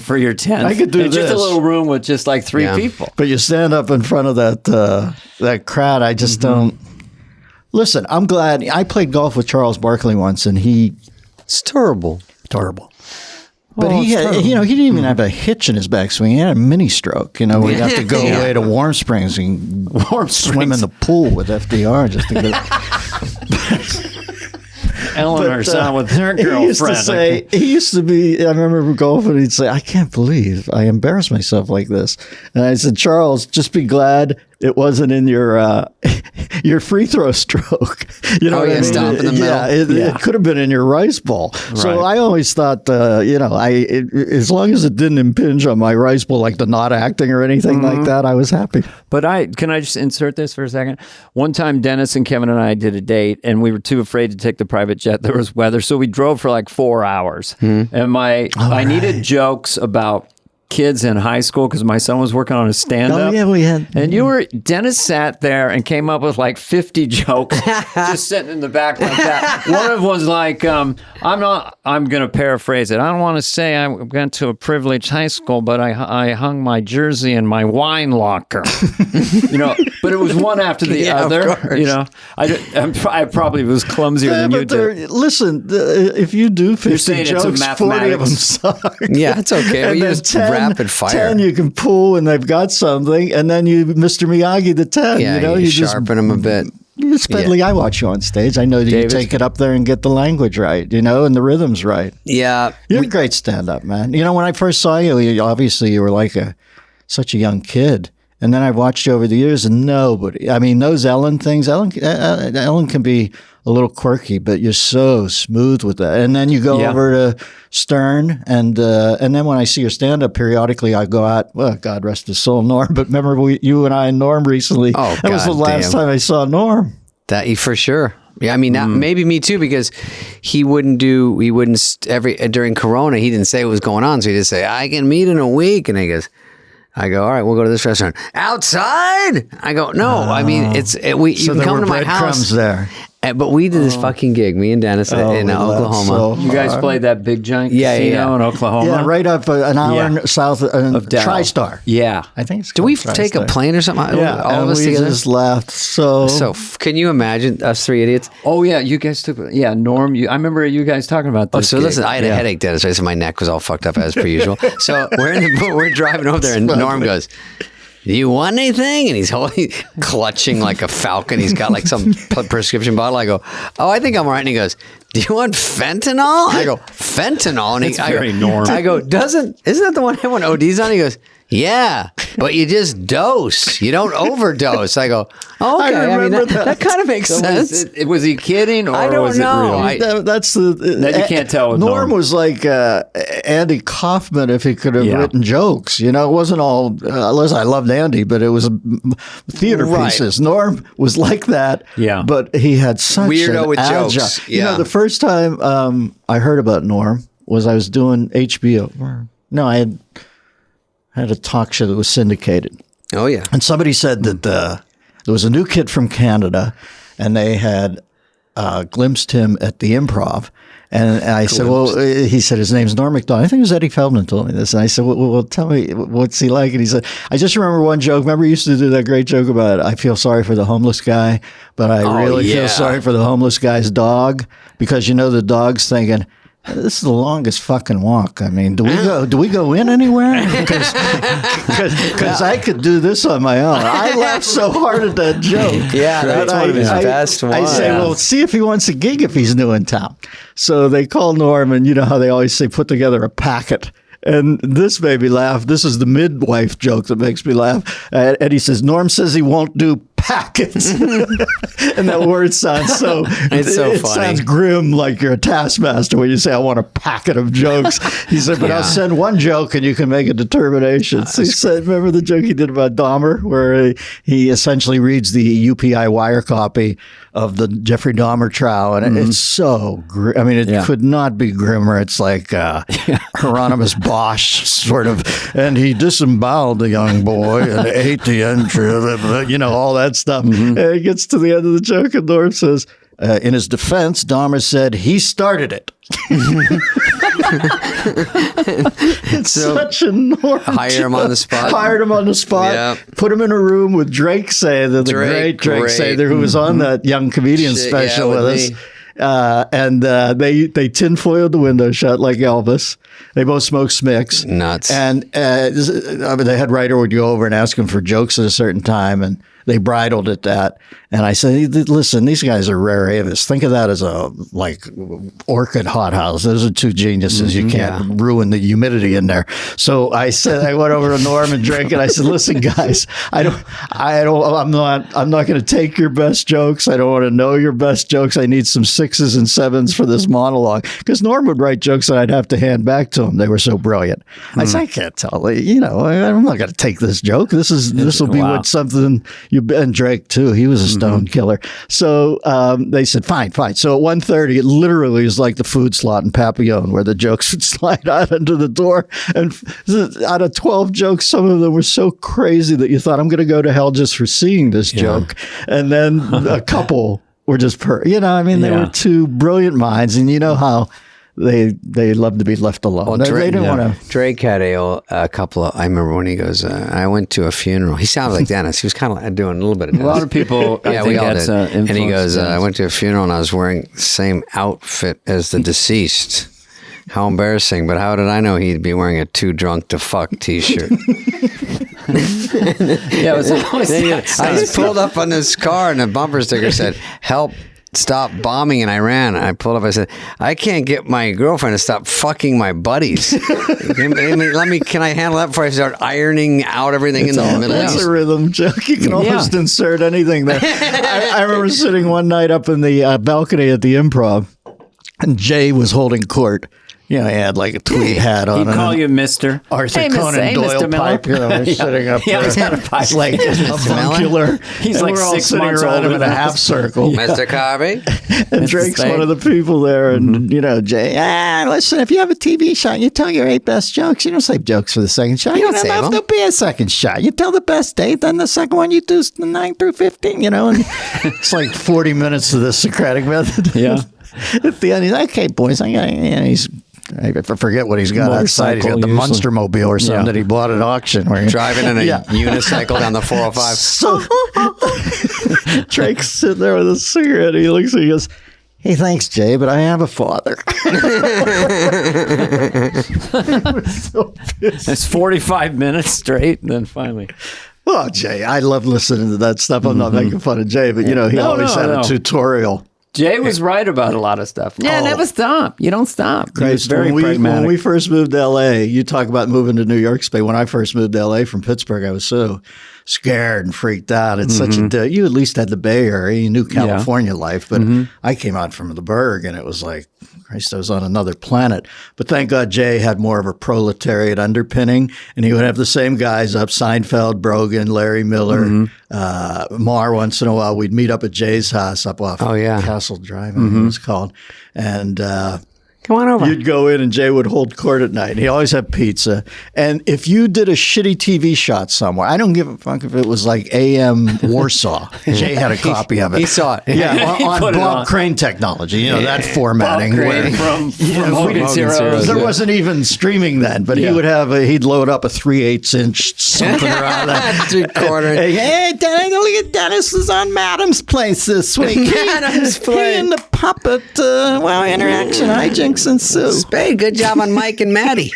for your tent. I could do this. Just a little room with just like 3 people. But you stand up in front of that crowd. I just don't. Listen, I'm glad. I played golf with Charles Barkley once, and it's terrible. But he had, he didn't even have a hitch in his backswing. He had a mini stroke. You know, we'd have to go away to Warm Springs and swim in the pool with FDR just to go. Eleanor's out with her girlfriend. He used to be, I remember golfing, he'd say, I can't believe I embarrassed myself like this. And I said, Charles, just be glad it wasn't in your free throw stroke. You know, stop in the middle. It could have been in your rice ball. Right. So I always thought, as long as it didn't impinge on my rice ball, like the not acting or anything like that, I was happy. But can I just insert this for a second? One time, Dennis and Kevin and I did a date, and we were too afraid to take the private jet. There was weather, so we drove for like 4 hours. And I needed jokes about kids in high school because my son was working on a stand-up. Oh, yeah, we had. And Dennis sat there and came up with like 50 jokes just sitting in the back like that. One of them was like, I'm going to paraphrase it. I don't want to say I went to a privileged high school, but I hung my jersey in my wine locker. But it was one after the other. You know, I probably was clumsier than you did. Listen, if you do 50 jokes, 40 of them suck. Yeah, it's okay. And you just rapid fire. 10 you can pull and they've got something, and then you Mr. Miyagi the 10. Yeah, you sharpen them a bit. Especially I watch you on stage. I know that you take it up there and get the language right, and the rhythms right. Yeah. You're a great stand-up, man. You know, when I first saw you, obviously you were like a such a young kid. And then I've watched you over the years, and nobody. I mean, those Ellen things. Ellen can be a little quirky, but you're so smooth with that. And then you go over to Stern, and then when I see your stand up periodically, I go out. Well, God rest his soul, Norm. But remember, you and I and Norm recently. Oh, that was the last time I saw Norm. That for sure. Yeah, I mean, maybe me too, because he wouldn't during Corona, he didn't say what was going on. So he just say, I can meet in a week. And I go, all right, we'll go to this restaurant. Outside? I go, no, I mean, you can come to my house. There. But we did this fucking gig, me and Dennis in Oklahoma. You guys played that big giant casino in Oklahoma? Yeah, right up an hour south of TriStar. Yeah. I think it's Did we TriStar. take a plane or something? Yeah, all of us we together? just laughed. So can you imagine us three idiots? Oh, yeah, you guys took, Norm, I remember you guys talking about this. So listen, I had a headache, Dennis, right? So my neck was all fucked up as per usual. So we're driving over there, and Norm goes, do you want anything? And he's clutching like a falcon. He's got like some prescription bottle. I go, oh, I think I'm all right. And he goes, do you want fentanyl? I go, fentanyl? And That's very Norm. I go, isn't that the one everyone ODs on? He goes, yeah, but you just dose. You don't overdose. I go, oh, okay. I mean, that kind of makes sense. Was he kidding, or I don't was know. it real? that's the. That you can't tell with Norm was like Andy Kaufman if he could have written jokes. You know, it wasn't all. Listen, I loved Andy, but it was theater pieces. Norm was like that. Yeah, but he had such weirdo an with agile. jokes. Yeah. You know, the first time I heard about Norm was I was doing HBO. No, I had a talk show that was syndicated. Oh, yeah. And somebody said that there was a new kid from Canada, and they had glimpsed him at the Improv. And I said, well, he said, his name's Norm Macdonald. I think it was Eddie Feldman told me this. And I said, well, tell me, what's he like? And he said, I just remember one joke. Remember, he used to do that great joke about, I feel sorry for the homeless guy, but I really feel sorry for the homeless guy's dog, because, the dog's thinking, this is the longest fucking walk. I mean, do we go in anywhere? Because I could do this on my own. I laughed so hard at that joke. Yeah, that's one of his best ones. I say, well, see if he wants a gig if he's new in town. So they call Norm, and you know how they always say, put together a packet. And this made me laugh. This is the midwife joke that makes me laugh. And he says, Norm says he won't do packets. And that word sounds so funny. It sounds grim, like you're a taskmaster when you say, I want a packet of jokes. He said, but I'll send one joke and you can make a determination. So he said, remember the joke he did about Dahmer, where he essentially reads the UPI wire copy of the Jeffrey Dahmer trial, and it's so I mean, it could not be grimmer. It's like Hieronymus Bosch sort of, and he disemboweled the young boy and ate the entrails, all that stuff. And it gets to the end of the joke, and Norm says, in his defense, Dahmer said he started it. It's such a Norm. Hire him on the spot. Hired him on the spot. Yep. Put him in a room with Drake Sather, the great Drake Sather, who was on that Young Comedian special with us. And they tinfoiled the window shut like Elvis. They both smoked Smicks. Nuts. And the head writer would go over and ask him for jokes at a certain time, and they bridled at that. And I said, listen, these guys are rare avis. Think of that as a orchid hothouse. Those are two geniuses. You can't ruin the humidity in there. So I said, I went over to Norm and Drake, and I said, listen, guys, I'm not going to take your best jokes. I don't want to know your best jokes. I need some 6s and 7s for this monologue. Because Norm would write jokes that I'd have to hand back to him. They were so brilliant. I said, I can't tell. I'm not going to take this joke. This will be what something and Drake too. He was a stone killer. So they said, fine. So at 1:30, it literally is like the food slot in Papillon, where the jokes would slide out under the door. And out of 12 jokes, some of them were so crazy that you thought, I'm going to go to hell just for seeing this joke. And then a couple were just they were two brilliant minds. And you know how they love to be left alone. Well, They didn't want to. Drake had a couple of. I remember when he goes, I went to a funeral. He sounded like Dennis. He was kind of doing a little bit of Dennis. A lot of people, I think, that's and he goes, I went to a funeral and I was wearing the same outfit as the deceased. How embarrassing! But how did I know he'd be wearing a "Too Drunk to Fuck" T-shirt? It was always I just pulled up on this car and a bumper sticker said, "Help stopped bombing in Iran. I pulled up. I said, I can't get my girlfriend to stop fucking my buddies. Can I handle that before I start ironing out everything in the Middle East? That's a rhythm joke. You can almost insert anything there. I remember sitting one night up in the balcony at the Improv, and Jay was holding court. You know, he had like a tweed hat on. He'd call you Mister. Arthur Conan Doyle pipe. You know, he's sitting up there. He had a pipe. It's like avuncular. He's and like we're all 6 sitting months around him older in a than half us. circle. Mr. Carvey? And Mr. Drake's Spade. one of the people there. And, you know, Jay, listen, if you have a TV shot, you tell your 8 best jokes. You don't save jokes for the second shot. You don't don't save know if them. there'll be a second shot. You tell the best 8, then the second one you do the 9 through 15, you know. And it's like 40 minutes of the Socratic method. Yeah. At the end, he's like, okay, boys, I forget what he's got outside. He's got the Motorcycle, Munster Mobile or something that he bought at auction. Where Driving in a unicycle down the 405. So Drake's sitting there with a cigarette. He looks at me and goes, hey, thanks, Jay, but I have a father. It's 45 minutes straight, and then finally. Oh, Jay, I love listening to that stuff. I'm not making fun of Jay, but, you know, he always had a tutorial. Jay was right about a lot of stuff. Yeah, never stop. You don't stop. He was very pragmatic. When we first moved to L.A., you talk about moving to New York Spade. When I first moved to L.A. from Pittsburgh, I was so scared and freaked out. It's such a you at least had the Bay Area. You knew California life, but I came out from the Berg, and it was like, Christ, I was on another planet. But thank God Jay had more of a proletariat underpinning, and he would have the same guys up, Seinfeld, Brogan, Larry Miller, Marr. Once in a while, we'd meet up at Jay's house up off Castle Drive, I think it was called. And Come on over. you'd go in, and Jay would hold court at night. He always had pizza. And if you did a shitty TV shot somewhere, I don't give a fuck if it was like AM Warsaw. Jay had a copy of it. He saw it. Yeah, on put it Bob on. Crane technology, you know, that formatting. Crane from Hogan Hogan Zeros. Zeros. There wasn't even streaming then, but he would have he'd load up a 3/8 inch something around that. 3/4. Hey, Dennis, look at Dennis is on Madam's Place this week. Madam's He Place. and the puppet, interaction, hijinks ensue. Spade, good job on Mike and Maddie.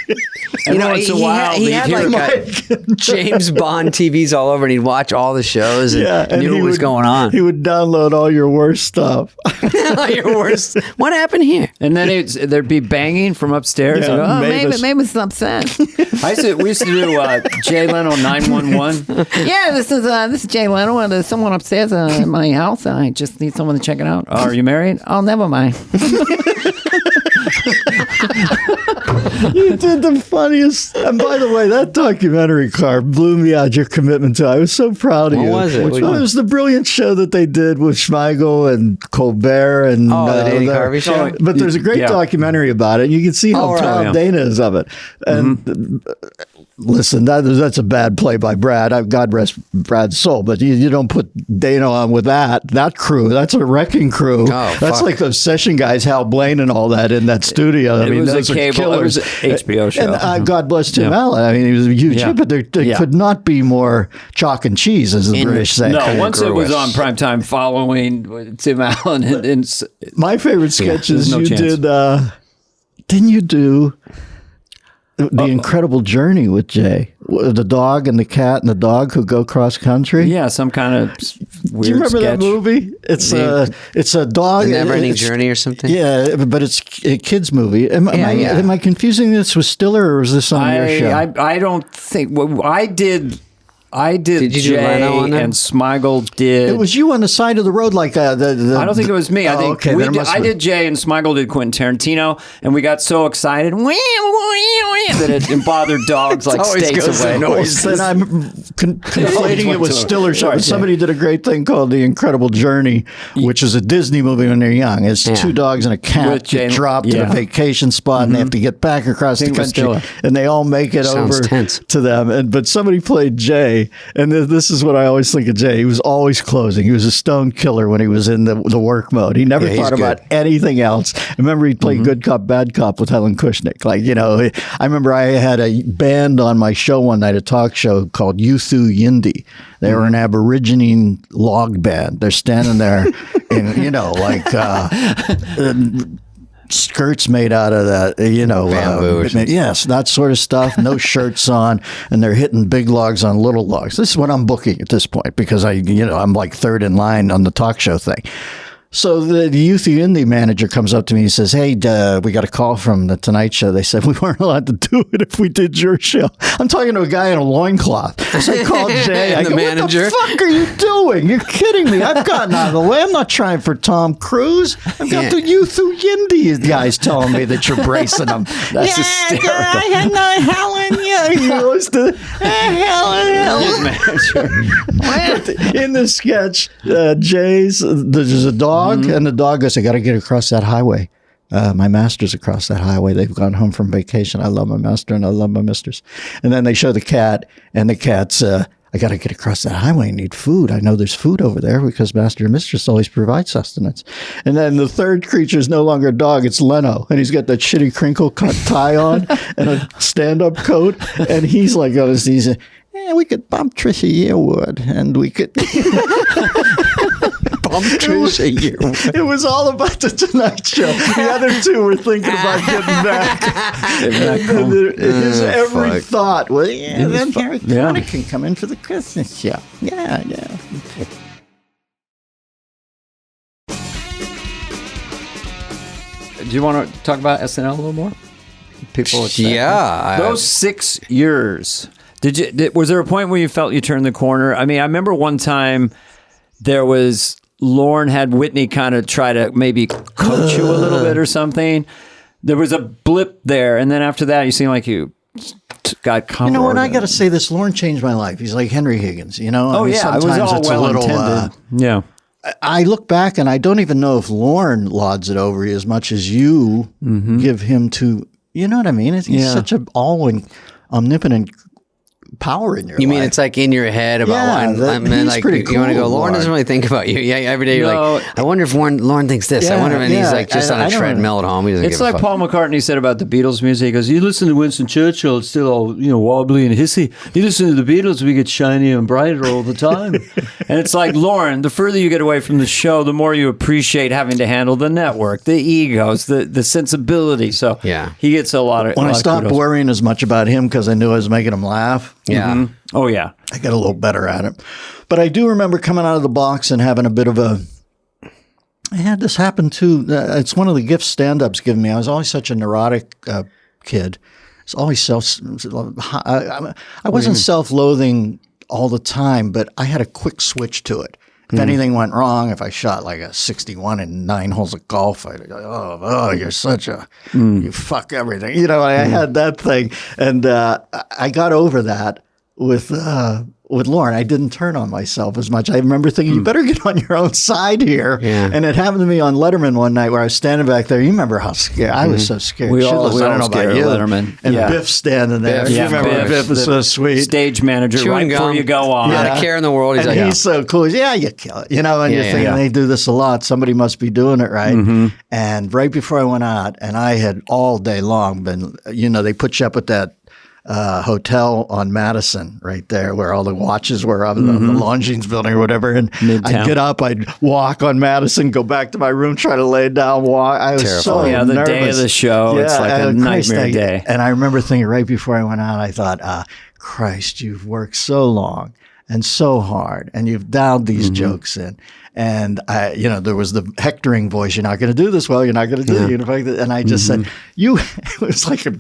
And once in a while, he they'd had hear like James Bond TVs all over, and he'd watch all the shows and knew what was going on. He would download all your worst stuff. Your worst. What happened here? And then there'd be banging from upstairs. Yeah, And, oh, Mavis. Mavis is upset. We used to do Jay Leno 911. Yeah, this is Jay Leno, and there's someone upstairs in my house, and I just need someone to check it out. Oh, are you married? Oh, never mind. You did the funniest. And by the way, that documentary, Carb, blew me out. Your commitment to it. I was so proud of you. What was it? Which It one? was the brilliant show that they did with Schmeigel and Colbert and The Danny Carvey show? But there's a great documentary about it. You can see how proud Dana is of it. And listen, that's a bad play by Brad. God rest Brad's soul. But you don't put Dana on with that crew. That's a wrecking crew. Oh, that's fuck. like those session guys, Hal Blaine and all that in that studio. I It mean, was a those are cable. It killers. was an HBO show. And God bless Tim Allen. I mean, he was a huge hit, but there could not be more chalk and cheese, as the British say. No, once it was on primetime following Tim Allen. And My favorite sketches there's no you chance. did. Didn't you do The Incredible Journey with Jay? The dog and the cat and the dog who go cross country. yeah, some kind of weird Do you remember sketch. that movie? It's a dog. The Never-Ending it's- Journey or something? Yeah, but it's a kids movie. Am I confusing this with Stiller, or was this on your show? I don't think. Well, I did. Did you do Jay Leno on that? and Smigel did. It was you on the side of the road, like I don't think it was me. I think okay, we there did, must I be. did Jay and Smigel did Quentin Tarantino, and we got so excited that it bothered dogs like always states goes away. in noise. Then I'm conflating it with Stiller show. Right, But somebody did a great thing called The Incredible Journey, which is a Disney movie when they're young. It's two dogs and a cat With Jane- get dropped at a vacation spot, and they have to get back across the think it was country, Stiller. and they all make it Sounds over tense. to them. But somebody played Jay, and this is what I always think of Jay. He was always closing. He was a stone killer when he was in the work mode. He never Yeah, he's thought about good. anything else. I remember he played Good Cop, Bad Cop with Helen Kushnick. Like, you know, I remember I had a band on my show one night, a talk show called Yuthu Yindi. They were an Aborigine log band. They're standing there in, you know, like skirts made out of that, you know, Bamboo or something. yes, that sort of stuff. No shirts on, and they're hitting big logs on little logs. This is what I'm booking at this point because I'm like third in line on the talk show thing. So the Youth Indie manager comes up to me and says, "Hey, we got a call from the Tonight Show. They said we weren't allowed to do it if we did your show." I'm talking to a guy in a loincloth. So I called Jay. I go, manager. "What the fuck are you doing? You're kidding me. I've gotten out of the way. I'm not trying for Tom Cruise. I've got the Youth Indie guys telling me that you're bracing them." That's hysterical. I had no Helen. He goes to Helen. Manager. In the sketch, there's a dog, and the dog goes, "I got to get across that highway. My master's across that highway. They've gone home from vacation. I love my master and I love my mistress." And then they show the cat, and the cat's, "I got to get across that highway and need food. I know there's food over there because master and mistress always provide sustenance." And then the third creature is no longer a dog. It's Leno. And he's got that shitty crinkle cut tie on and a stand-up coat. And he's like, "We could bump Trisha Yearwood and we could..." It was all about the Tonight Show. The other two were thinking about getting back. His every thought was, then Harry Connick can come in for the Christmas show. Yeah. Do you want to talk about SNL a little more? People, those 6 years. Was there a point where you felt you turned the corner? I mean, I remember one time there was Lorne had Whitney kind of try to maybe coach you a little bit or something. There was a blip there, and then after that, you seem like you got comfortable. You know what? I got to say this. Lorne changed my life. He's like Henry Higgins. You know. Oh, yeah. It was all well intended. Yeah. I look back and I don't even know if Lorne lauds it over you as much as you give him to. You know what I mean? He's such an omnipotent power in your life. You mean it's like in your head about he's like pretty you want to cool, go, Lorne doesn't really think about you. Yeah, every day you're like, I wonder if Lorne thinks this. I wonder if he's like just on a treadmill at home. He doesn't it's give like a fuck. Paul McCartney said about the Beatles music. He goes, "You listen to Winston Churchill, it's still all wobbly and hissy. You listen to the Beatles, we get shiny and brighter all the time." And it's like, Lorne, the further you get away from the show, the more you appreciate having to handle the network, the egos, the sensibility. So he gets a lot of. When I stopped worrying as much about him because I knew I was making him laugh. Yeah. Oh, yeah. I got a little better at it. But I do remember coming out of the box and having a bit of a... I had this happen too. It's one of the gifts stand-up's given me. I was always such a neurotic kid. It's always I wasn't self-loathing all the time, but I had a quick switch to it. If anything went wrong, if I shot like a 61 in 9 holes of golf, I'd go, oh, you're such a, you fuck everything. You know, I had that thing. And I got over that with Lorne. I didn't turn on myself as much. I remember thinking, you better get on your own side here. Yeah. And it happened to me on Letterman one night where I was standing back there. You remember how scared? I was so scared. We all I don't know about you. Letterman. And Biff's standing there. Biff, you remember Biff was so sweet. Stage manager right before you go on. Not a care in the world. He's and like, he's so cool. You kill it. You know, and you're thinking, they do this a lot. Somebody must be doing it right. And right before I went out, and I had all day long been, they put you up at that hotel on Madison right there where all the watches were of the Longines building or whatever. And Midtown. I'd get up, I'd walk on Madison, go back to my room, try to lay down, walk. I was so the nervous. day of the show, it's like a nightmare day. And I remember thinking right before I went out, I thought, Christ, you've worked so long and so hard and you've dialed these jokes in. And there was the hectoring voice. You're not going to do this well. You're not going to do it. And I just said, it was like a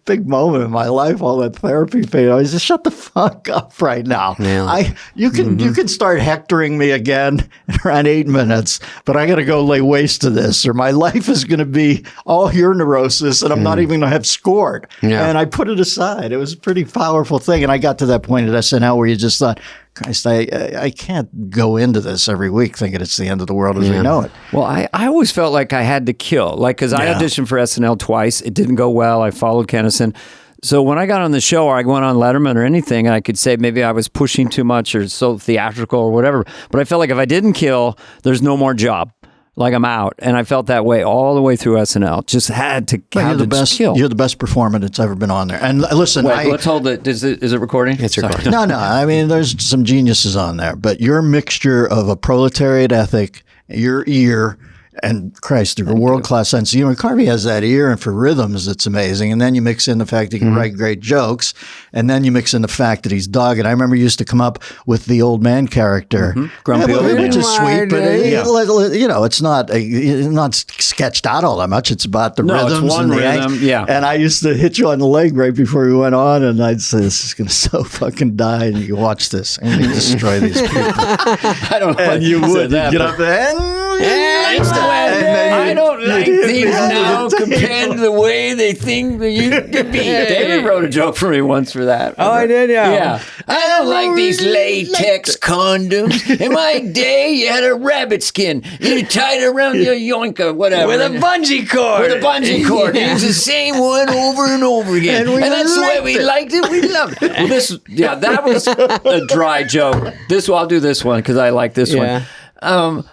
big moment in my life. All that therapy pain. I was just shut the fuck up right now. Yeah. You can start hectoring me again in around 8 minutes, but I got to go lay waste to this, or my life is going to be all your neurosis, and I'm not even going to have scored. Yeah. And I put it aside. It was a pretty powerful thing. And I got to that point at SNL where you just thought, Christ, I can't go into this every week thinking it's the end of the world as we know it. Well, I always felt like I had to kill, because I auditioned for SNL twice. It didn't go well. I followed Kennison. So when I got on the show or I went on Letterman or anything, I could say maybe I was pushing too much or so theatrical or whatever. But I felt like if I didn't kill, there's no more job. Like I'm out. And I felt that way all the way through SNL. Just had to kill. You're the best performer that's ever been on there. And listen, let's hold it. Is it recording? It's recording. No. I mean, there's some geniuses on there, but your mixture of a proletariat ethic, your ear, And Christ, a world-class sense of humor. Carvey has that ear, and for rhythms, it's amazing. And then you mix in the fact he can write great jokes, and then you mix in the fact that he's dogged. I remember he used to come up with the old man character, Grumpy old man. which is sweet, but it's not sketched out all that much. It's about the rhythms it's one and the rhythm. angst. Yeah. And I used to hit you on the leg right before we went on, and I'd say, "This is going to so fucking die." And you watch this, I'm going to destroy these people. I don't know. And you would get up there I don't like things now compared to the way they think they used to be. David wrote a joke for me once for that. Oh, I did, yeah. Yeah. I don't like these latex condoms. In my day, you had a rabbit skin. You tied it around your yoinker, whatever. With a bungee cord. With a bungee cord. Yeah. It was the same one over and over again. And that's the way we liked it. We loved it. Well, that was a dry joke. I'll do this one because I like this Yeah. one.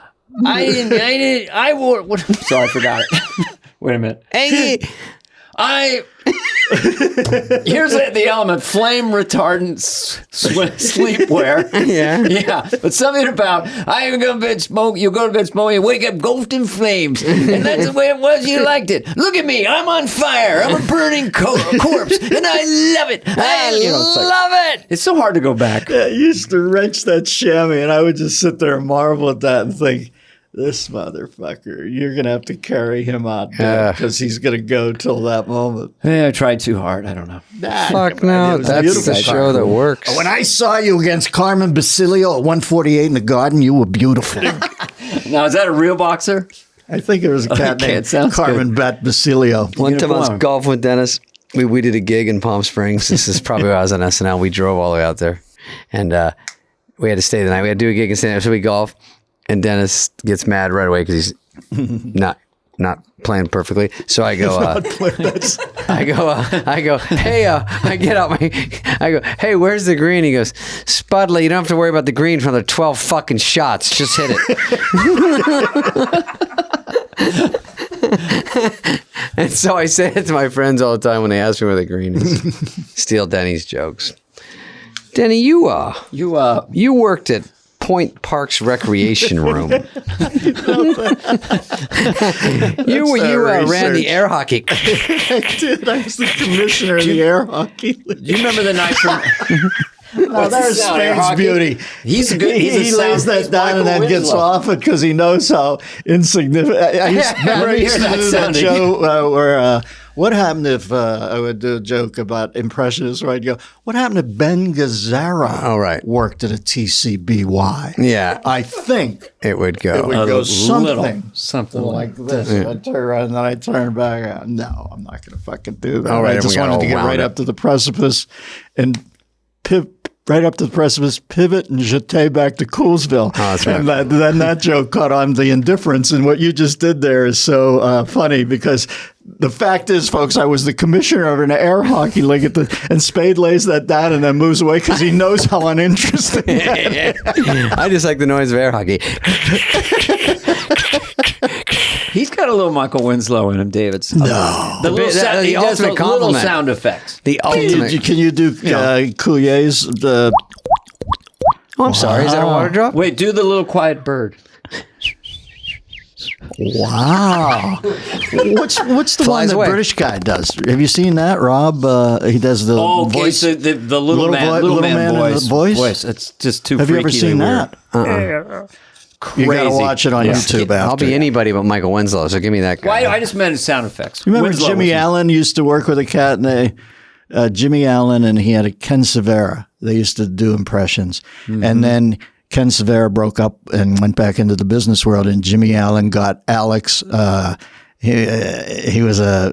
I wore. Sorry, I forgot it. Wait a minute. Hey. Here's the element: flame retardant sleepwear. Yeah. But something about I go to bed smoke. You go to bed smoking. You wake up engulfed in flames, and that's the way it was. You liked it. Look at me. I'm on fire. I'm a burning corpse, and I love it. I love it. It's so hard to go back. I used to wrench that chamois, and I would just sit there and marvel at that and think, this motherfucker, you're going to have to carry him out because he's going to go till that moment. Yeah, I tried too hard. I don't know. Fuck no. That's the show that works. When I saw you against Carmen Basilio at 148 in the Garden, you were beautiful. Now, is that a real boxer? I think it was a cat Okay, it named sounds Carmen Bat Basilio. One time I was golfing with Dennis. We did a gig in Palm Springs. This is probably when I was on SNL. We drove all the way out there. And we had to stay the night. We had to do a gig and stay there. So we golf. And Dennis gets mad right away because he's not playing perfectly. So I go, I go, hey, I get out I go, hey, where's the green? He goes, Spudley, you don't have to worry about the green for another 12 fucking shots. Just hit it. And so I say it to my friends all the time when they ask me where the green is. Steal Denny's jokes. Denny, you worked at Point Park's recreation room. You ran the air hockey. I did. I was the commissioner of the air hockey league. Do you remember the night from? No, there's Spade's beauty. He's good. He lays that down and then gets off it because he knows how insignificant. I used to do that joke where what happened if I would do a joke about impressionists where I'd go, what happened if Ben Gazzara worked at a TCBY? Yeah. I think it would go. It would go something like this. Yeah. I'd turn around and then I'd turn back out. No, I'm not going to fucking do that. All right, I just wanted to get right up to the precipice and pivot and jete back to Coolsville. Oh, that's right. And then that joke caught on the indifference. And what you just did there is so funny because the fact is, folks, I was the commissioner of an air hockey league and Spade lays that down and then moves away because he knows how uninteresting I just like the noise of air hockey. He's got a little Michael Winslow in him, David's. No. The little sound, he does the little sound effects. The ultimate. Can you do Couillet's? Oh, I'm sorry. Is that a water drop? Wait, do the little quiet bird. Wow. What's the Flies one away. the British guy does? Have you seen that, Rob? He does the voice. So the little man voice. It's just too Have you ever seen weird. that? Crazy. You gotta watch it on YouTube after. I'll be anybody but Michael Winslow, so give me that guy. Why? I just meant sound effects. You remember Winslow Jimmy Allen used to work with a cat named Jimmy Allen, and he had a Ken Severa. They used to do impressions. And then Ken Severa broke up and went back into the business world, and Jimmy Allen got Alex. He was a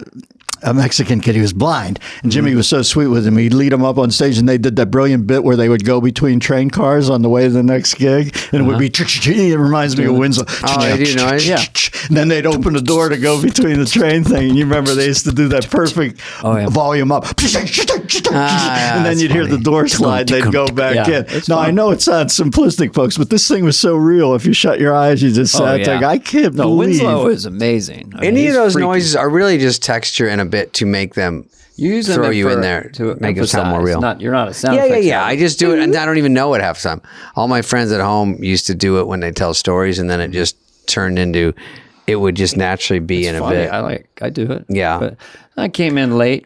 Mexican kid. He was blind, and Jimmy was so sweet with him. He'd lead him up on stage, and they did that brilliant bit where they would go between train cars on the way to the next gig, and it would be. It reminds me of Winslow. Oh, they do noise? Yeah. And then they'd open the door to go between the train thing, and you remember they used to do that perfect volume up, and then you'd hear the door slide. They'd go back in. Now I know it sounds simplistic, folks, but this thing was so real. If you shut your eyes, you just sat there. I can't believe. Winslow is amazing. Any of those noises are really just texture and a bit to make them Use them throw you in there to make it sound more real. You're not a sound Yeah. effects guy. I just do it, and I don't even know it half the time. All my friends at home used to do it when they tell stories, and then it just turned into it would just naturally be in a Funny. bit. I do it. Yeah. But I came in late.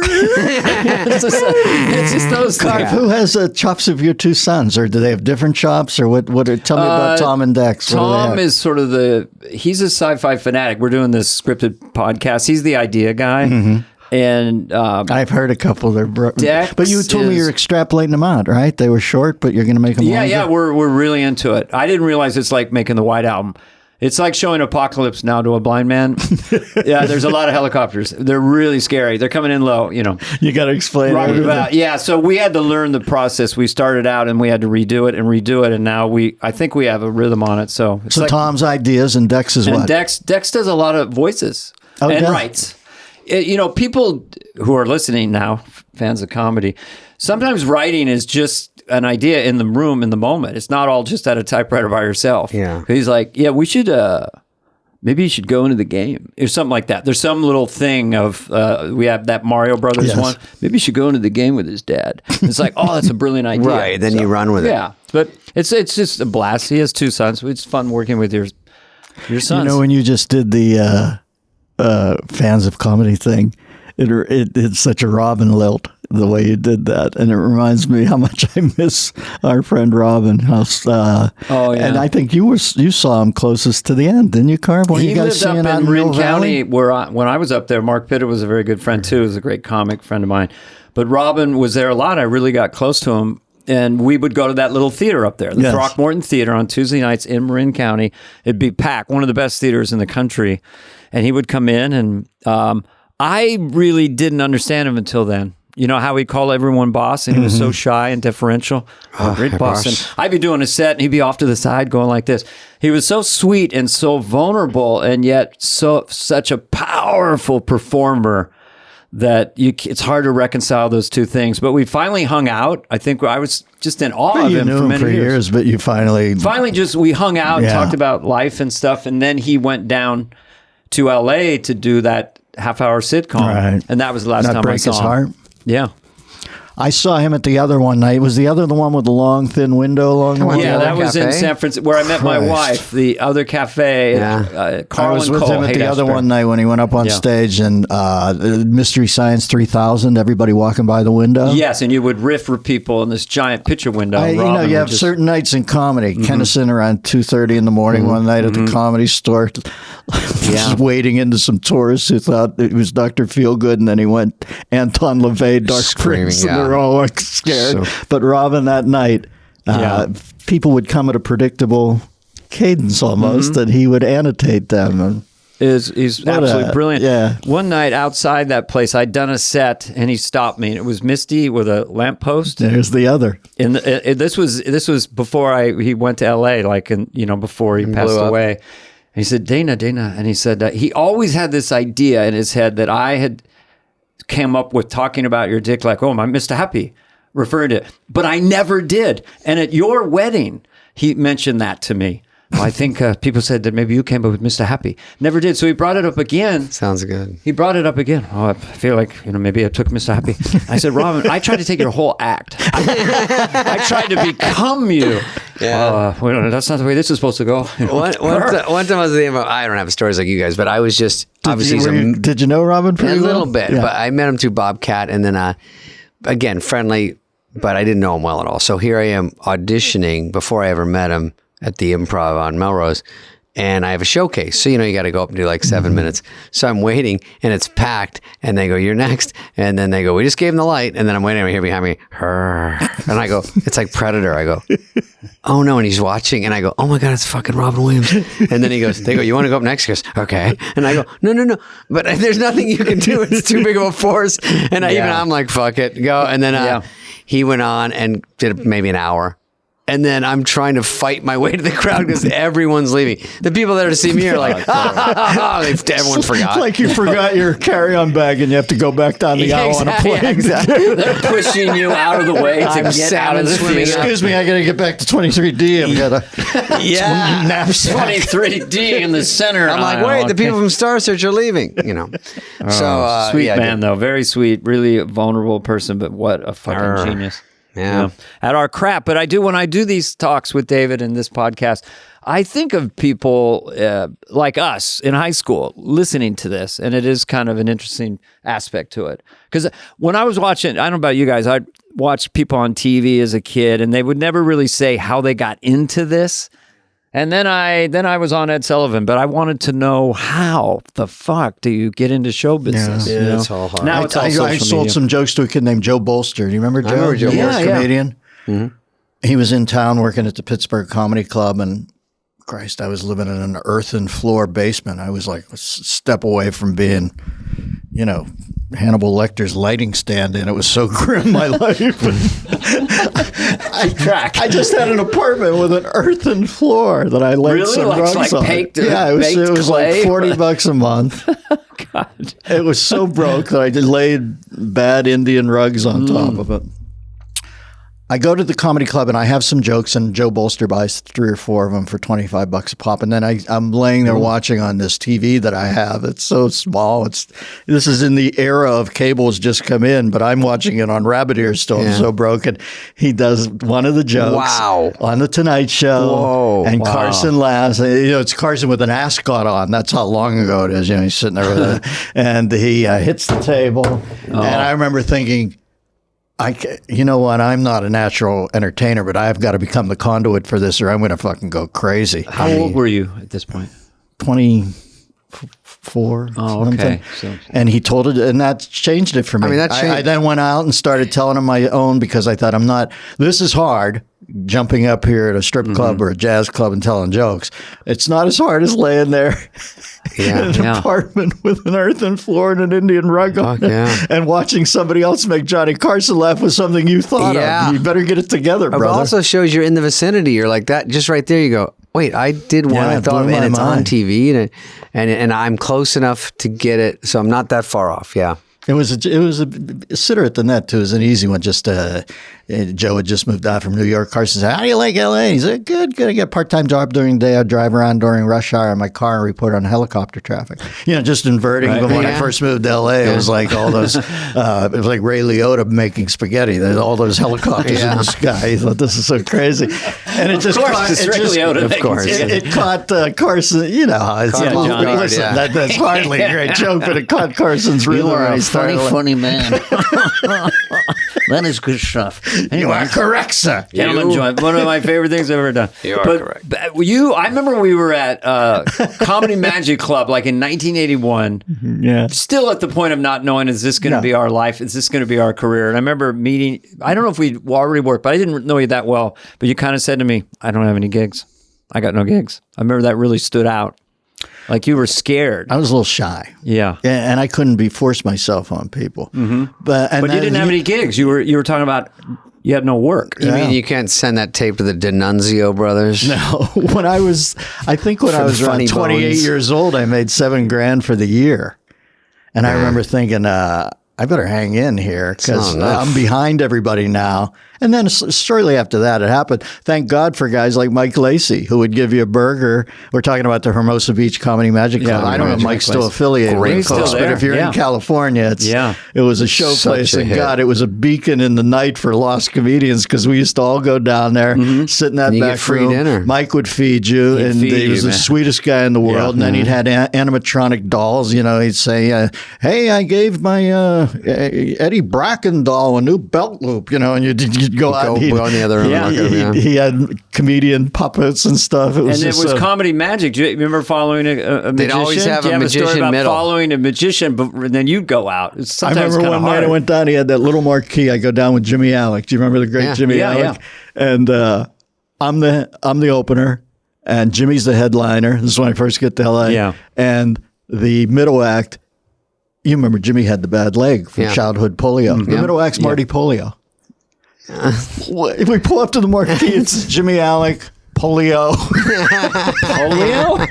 it's just those Carp, things. who has the chops of your two sons, or do they have different chops, or what? Tell me about Tom and Dex. What do they Tom have? is sort of he's a sci-fi fanatic. We're doing this scripted podcast. He's the idea guy. Mm-hmm. And I've heard a couple. Dex But you told me you're extrapolating them out, right? They were short, but you're going to make them longer? yeah, we're really into it. I didn't realize it's like making the White Album. It's like showing Apocalypse Now to a blind man. Yeah, there's a lot of helicopters. They're really scary. They're coming in low, You got to explain it. Yeah, so we had to learn the process. We started out and we had to redo it, and now I think we have a rhythm on it. So it's like, Tom's ideas and Dex is what? Dex does a lot of voices and writes. People who are listening now, fans of comedy, sometimes writing is just an idea in the room in the moment. It's not all just at a typewriter by yourself. Yeah. He's like, yeah, we should, maybe you should go into the game or something like that. There's some little thing of, we have that Mario Brothers one. Maybe you should go into the game with his dad. It's like, oh, that's a brilliant idea. Right. Then you run with it. Yeah. But it's just a blast. He has two sons. It's fun working with your sons. When you just did the fans of comedy thing, it's such a Robin lilt the way you did that, and it reminds me how much I miss our friend Robin. And I think you saw him closest to the end, didn't you, Carb? He lived up in Marin County, when I was up there. Mark Pitta was a very good friend too. He was a great comic friend of mine. But Robin was there a lot. I really got close to him. And we would go to that little theater up there, the Throckmorton Theater, on Tuesday nights in Marin County. It'd be packed, one of the best theaters in the country. And he would come in, and I really didn't understand him until then. You know how he'd call everyone boss, and he was so shy and deferential. Great boss. And I'd be doing a set, and he'd be off to the side going like this. He was so sweet and so vulnerable, and yet such a powerful performer that it's hard to reconcile those two things. But we finally hung out. I think I was just in awe of him for many years. But you finally we hung out, talked about life and stuff, and then he went down to LA to do that half-hour sitcom, right. And that was the last time I saw him. His heart. Yeah. I saw him at the other one night. Was the other the one with the long, thin window along the way? Yeah, that was in San Francisco, where I met my wife, the other cafe. Yeah. Carl I was with Cole, him at the other one night when he went up on stage, and Mystery Science 3000, everybody walking by the window. Yes, and you would riff for people in this giant picture window. You have certain nights in comedy. Kennison around 2:30 in the morning one night at the Comedy Store, just wading into some tourists who thought it was Dr. Feelgood, and then he went Anton LaVey, Dark Prince, and they're all like scared. But Robin that night, people would come at a predictable cadence almost, and he would annotate them. He's absolutely brilliant. Yeah. One night outside that place, I'd done a set, and he stopped me. And it was misty with a lamppost. There's the other. And this was before he went to L.A., before he passed away. And he said, Dana, and he said he always had this idea in his head that I had came up with talking about your dick like, oh, I'm Mr. Happy, referring to it. But I never did. And at your wedding, he mentioned that to me. Well, I think people said that maybe you came up with Mr. Happy. Never did. So he brought it up again. Sounds good. He brought it up again. Oh, I feel like, maybe I took Mr. Happy. I said, Robin, I tried to take your whole act. I tried to become you. Yeah. That's not the way this is supposed to go. One time I was thinking about, I don't have stories like you guys, but I was just, did you know Robin pretty well? A little well? bit, but I met him through Bobcat, and then, again, friendly, but I didn't know him well at all. So here I am auditioning before I ever met him at the Improv on Melrose, and I have a showcase. So, you got to go up and do like 7 minutes. So I'm waiting, and it's packed, and they go, you're next. And then they go, we just gave him the light. And then I'm waiting over here behind me. And I go, it's like Predator. I go, oh no. And he's watching, and I go, oh my God, it's fucking Robin Williams. And then they go, you want to go up next? He goes, okay. And I go, no. But there's nothing you can do. It's too big of a force. And I'm like, fuck it, go. And then he went on and did maybe an hour. And then I'm trying to fight my way to the crowd because everyone's leaving. The people that are to see me are like, everyone forgot. It's like you forgot your carry-on bag and you have to go back down the aisle on a plane. Exactly. They're pushing you out of the way to get out of the theater. Excuse me, I got to get back to 23D. I've got a knapsack. 23D in the center. I'm like, wait, the people from Star Search are leaving. So sweet man, though, very sweet, really vulnerable person, but what a fucking genius. Yeah. At our crap. But when I do these talks with David in this podcast, I think of people like us in high school listening to this, and it is kind of an interesting aspect to it. Because when I was watching, I don't know about you guys, I watched people on TV as a kid, and they would never really say how they got into this. And then I was on Ed Sullivan, but I wanted to know how the fuck do you get into show business? Yeah, you know? it's all hard. Now it's all I social sold media. some jokes to a kid named Joe Bolster. Do you remember Joe? remember Joe Bolster, Yeah. comedian. Mm-hmm. He was in town working at the Pittsburgh Comedy Club, and Christ, I was living in an earthen floor basement. I was like a step away from being, you know, Hannibal Lecter's lighting stand, and it was so grim, my life. I just had an apartment with an earthen floor that I laid Really? some Like- rugs like on. baked- Yeah, it was clay? like $40 a month. God. It was so broke that I just laid bad Indian rugs on top of it. I go to the comedy club and I have some jokes, and Joe Bolster buys 3 or 4 of them for $25 a pop. And then I'm laying there watching on this TV that I have. It's so small. This is in the era of cables just come in, but I'm watching it on rabbit ears still. I'm so broken. He does one of the jokes on the Tonight Show, Whoa. and Wow. Carson laughs. You know, it's Carson with an ascot on. That's how long ago it is. You know, he's sitting there with it, and he hits the table, and I remember thinking, you know what? I'm not a natural entertainer, but I've got to become the conduit for this, or I'm going to fucking go crazy. How old were you at this point? 24. Oh, okay. So- And he told it, and that changed it for me. I mean, that I changed- then went out and started telling him my own, because I thought this is hard, jumping up here at a strip club or a jazz club and telling jokes. It's not as hard as laying there in an apartment with an earthen floor and an Indian rug on it, and watching somebody else make Johnny Carson laugh with something you thought of. You better get it together, It brother. also shows you're in the vicinity. You're like that. Just right there, you go, wait, I did one. Yeah, I it thought, blew and my it's on mind. TV, and I'm close enough to get it, so I'm not that far off. Yeah. It was a sitter at the net too. It was an easy one. Just Joe had just moved out from New York. Carson said, "How do you like L.A.?" He said, "Good. I get a part-time job during the day. I drive around during rush hour in my car and report on helicopter traffic." You know, just inverting. But when I first moved to L.A., it was like all those. It was like Ray Liotta making spaghetti. There's all those helicopters in the sky. He thought, "This is so crazy," and it just caught. It caught Carson. You know how it's. Johnny. Listen, that's hardly a great joke, but it caught Carson's rhythm. You are and a he started funny man. That is good stuff. You are correct, sir. Gentlemen joint, one of my favorite things I've ever done. You are correct. But I remember we were at Comedy Magic Club like in 1981. Yeah. Still at the point of not knowing, is this going to be our life? Is this going to be our career? And I remember meeting, I don't know if we already worked, but I didn't know you that well. But you kind of said to me, I don't have any gigs. I got no gigs. I remember that really stood out. Like you were scared. I was a little shy. Yeah. And I couldn't force myself on people. But you didn't have any gigs. You were talking about you had no work. You mean you can't send that tape to the D'Annunzio brothers? No. I was around Funny 28 Bones. years old, I made $7,000 for the year. And I remember thinking, I better hang in here because I'm behind everybody now. And then shortly after that, it happened. Thank God for guys like Mike Lacey, who would give you a burger. We're talking about the Hermosa Beach Comedy Magic Club. I don't know if Mike's still affiliated with folks, but if you're in California, it was a show place. And God, it was a beacon in the night for lost comedians because we used to all go down there, sit in that You back get free room. dinner. Mike would feed you, and he was the sweetest guy in the world. And then he'd had animatronic dolls. You know, he'd say, "Hey, I gave my Eddie Bracken doll a new belt loop." You know, and you'd go out. And go in the other room. He had comedian puppets and stuff. It was and it was Comedy Magic. Do you remember following a magician? They'd always have Do you a a story magician about middle. following a magician, but then you'd go out. It's I sometimes remember one hard. night I went down. He had that little marquee. I go down with Jimmy Alec. Do you remember the great Jimmy Alec? And I'm the opener, and Jimmy's the headliner. This is when I first get to LA. Yeah. And the middle act. You remember Jimmy had the bad leg from childhood polio. The middle act's Marty Polio. If we pull up to the marquee, it's Jimmy Alec, polio. Polio?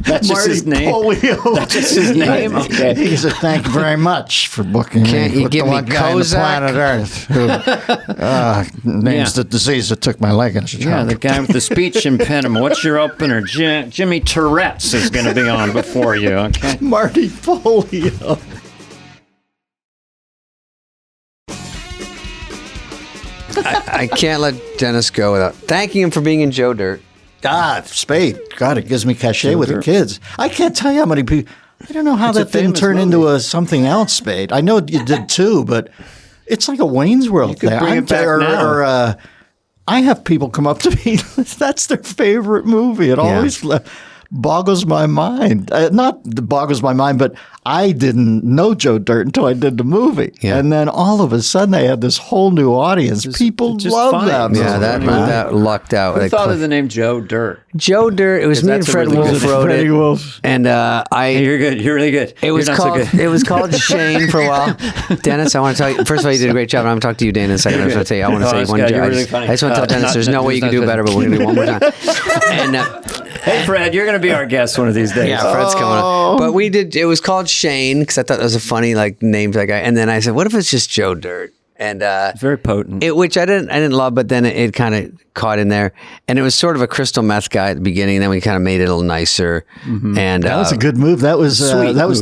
That's just his name? Polio. That's just his name? Okay. He said, "Thank you very much for booking Can't me you with give the me one guy on the Kozak? planet Earth who names the disease that took my leg in a Yeah, the guy with the speech impediment. What's your opener? Jimmy Tourette's is going to be on before you, okay? Marty Polio. I can't let Dennis go without thanking him for being in Joe Dirt. Spade. God, it gives me cachet with the kids. I can't tell you how many people. I don't know how that didn't turn into something else, Spade. I know you did too, but it's like a Wayne's World thing. Bring it back now. I have people come up to me. That's their favorite movie. It always boggles my mind. Not boggles my mind, but I didn't know Joe Dirt until I did the movie. Yeah. And then all of a sudden I had this whole new audience. People love that movie. Yeah, that lucked out. Who thought of the name Joe Dirt? Joe Dirt. It was me and Fred Wolf wrote it. Wolf. And you're good. You're really good. It was called Shane for a while. Dennis, I want to tell you. First of all, you did a great job. And I'm going to talk to you, Dana, in a second. I want to say one joke. I just want to tell Dennis there's no way you can do better, but we're going to do it one more time. And hey, Fred, you're going to be our guest one of these days. Yeah, Fred's coming up. But we did. It was called Shane because I thought that was a funny name for that guy. And then I said, what if it's just Joe Dirt? And very potent. Which I didn't love, but then it kind of caught in there. And it was sort of a crystal meth guy at the beginning. Then we kind of made it a little nicer. Mm-hmm. And that was a good move. That was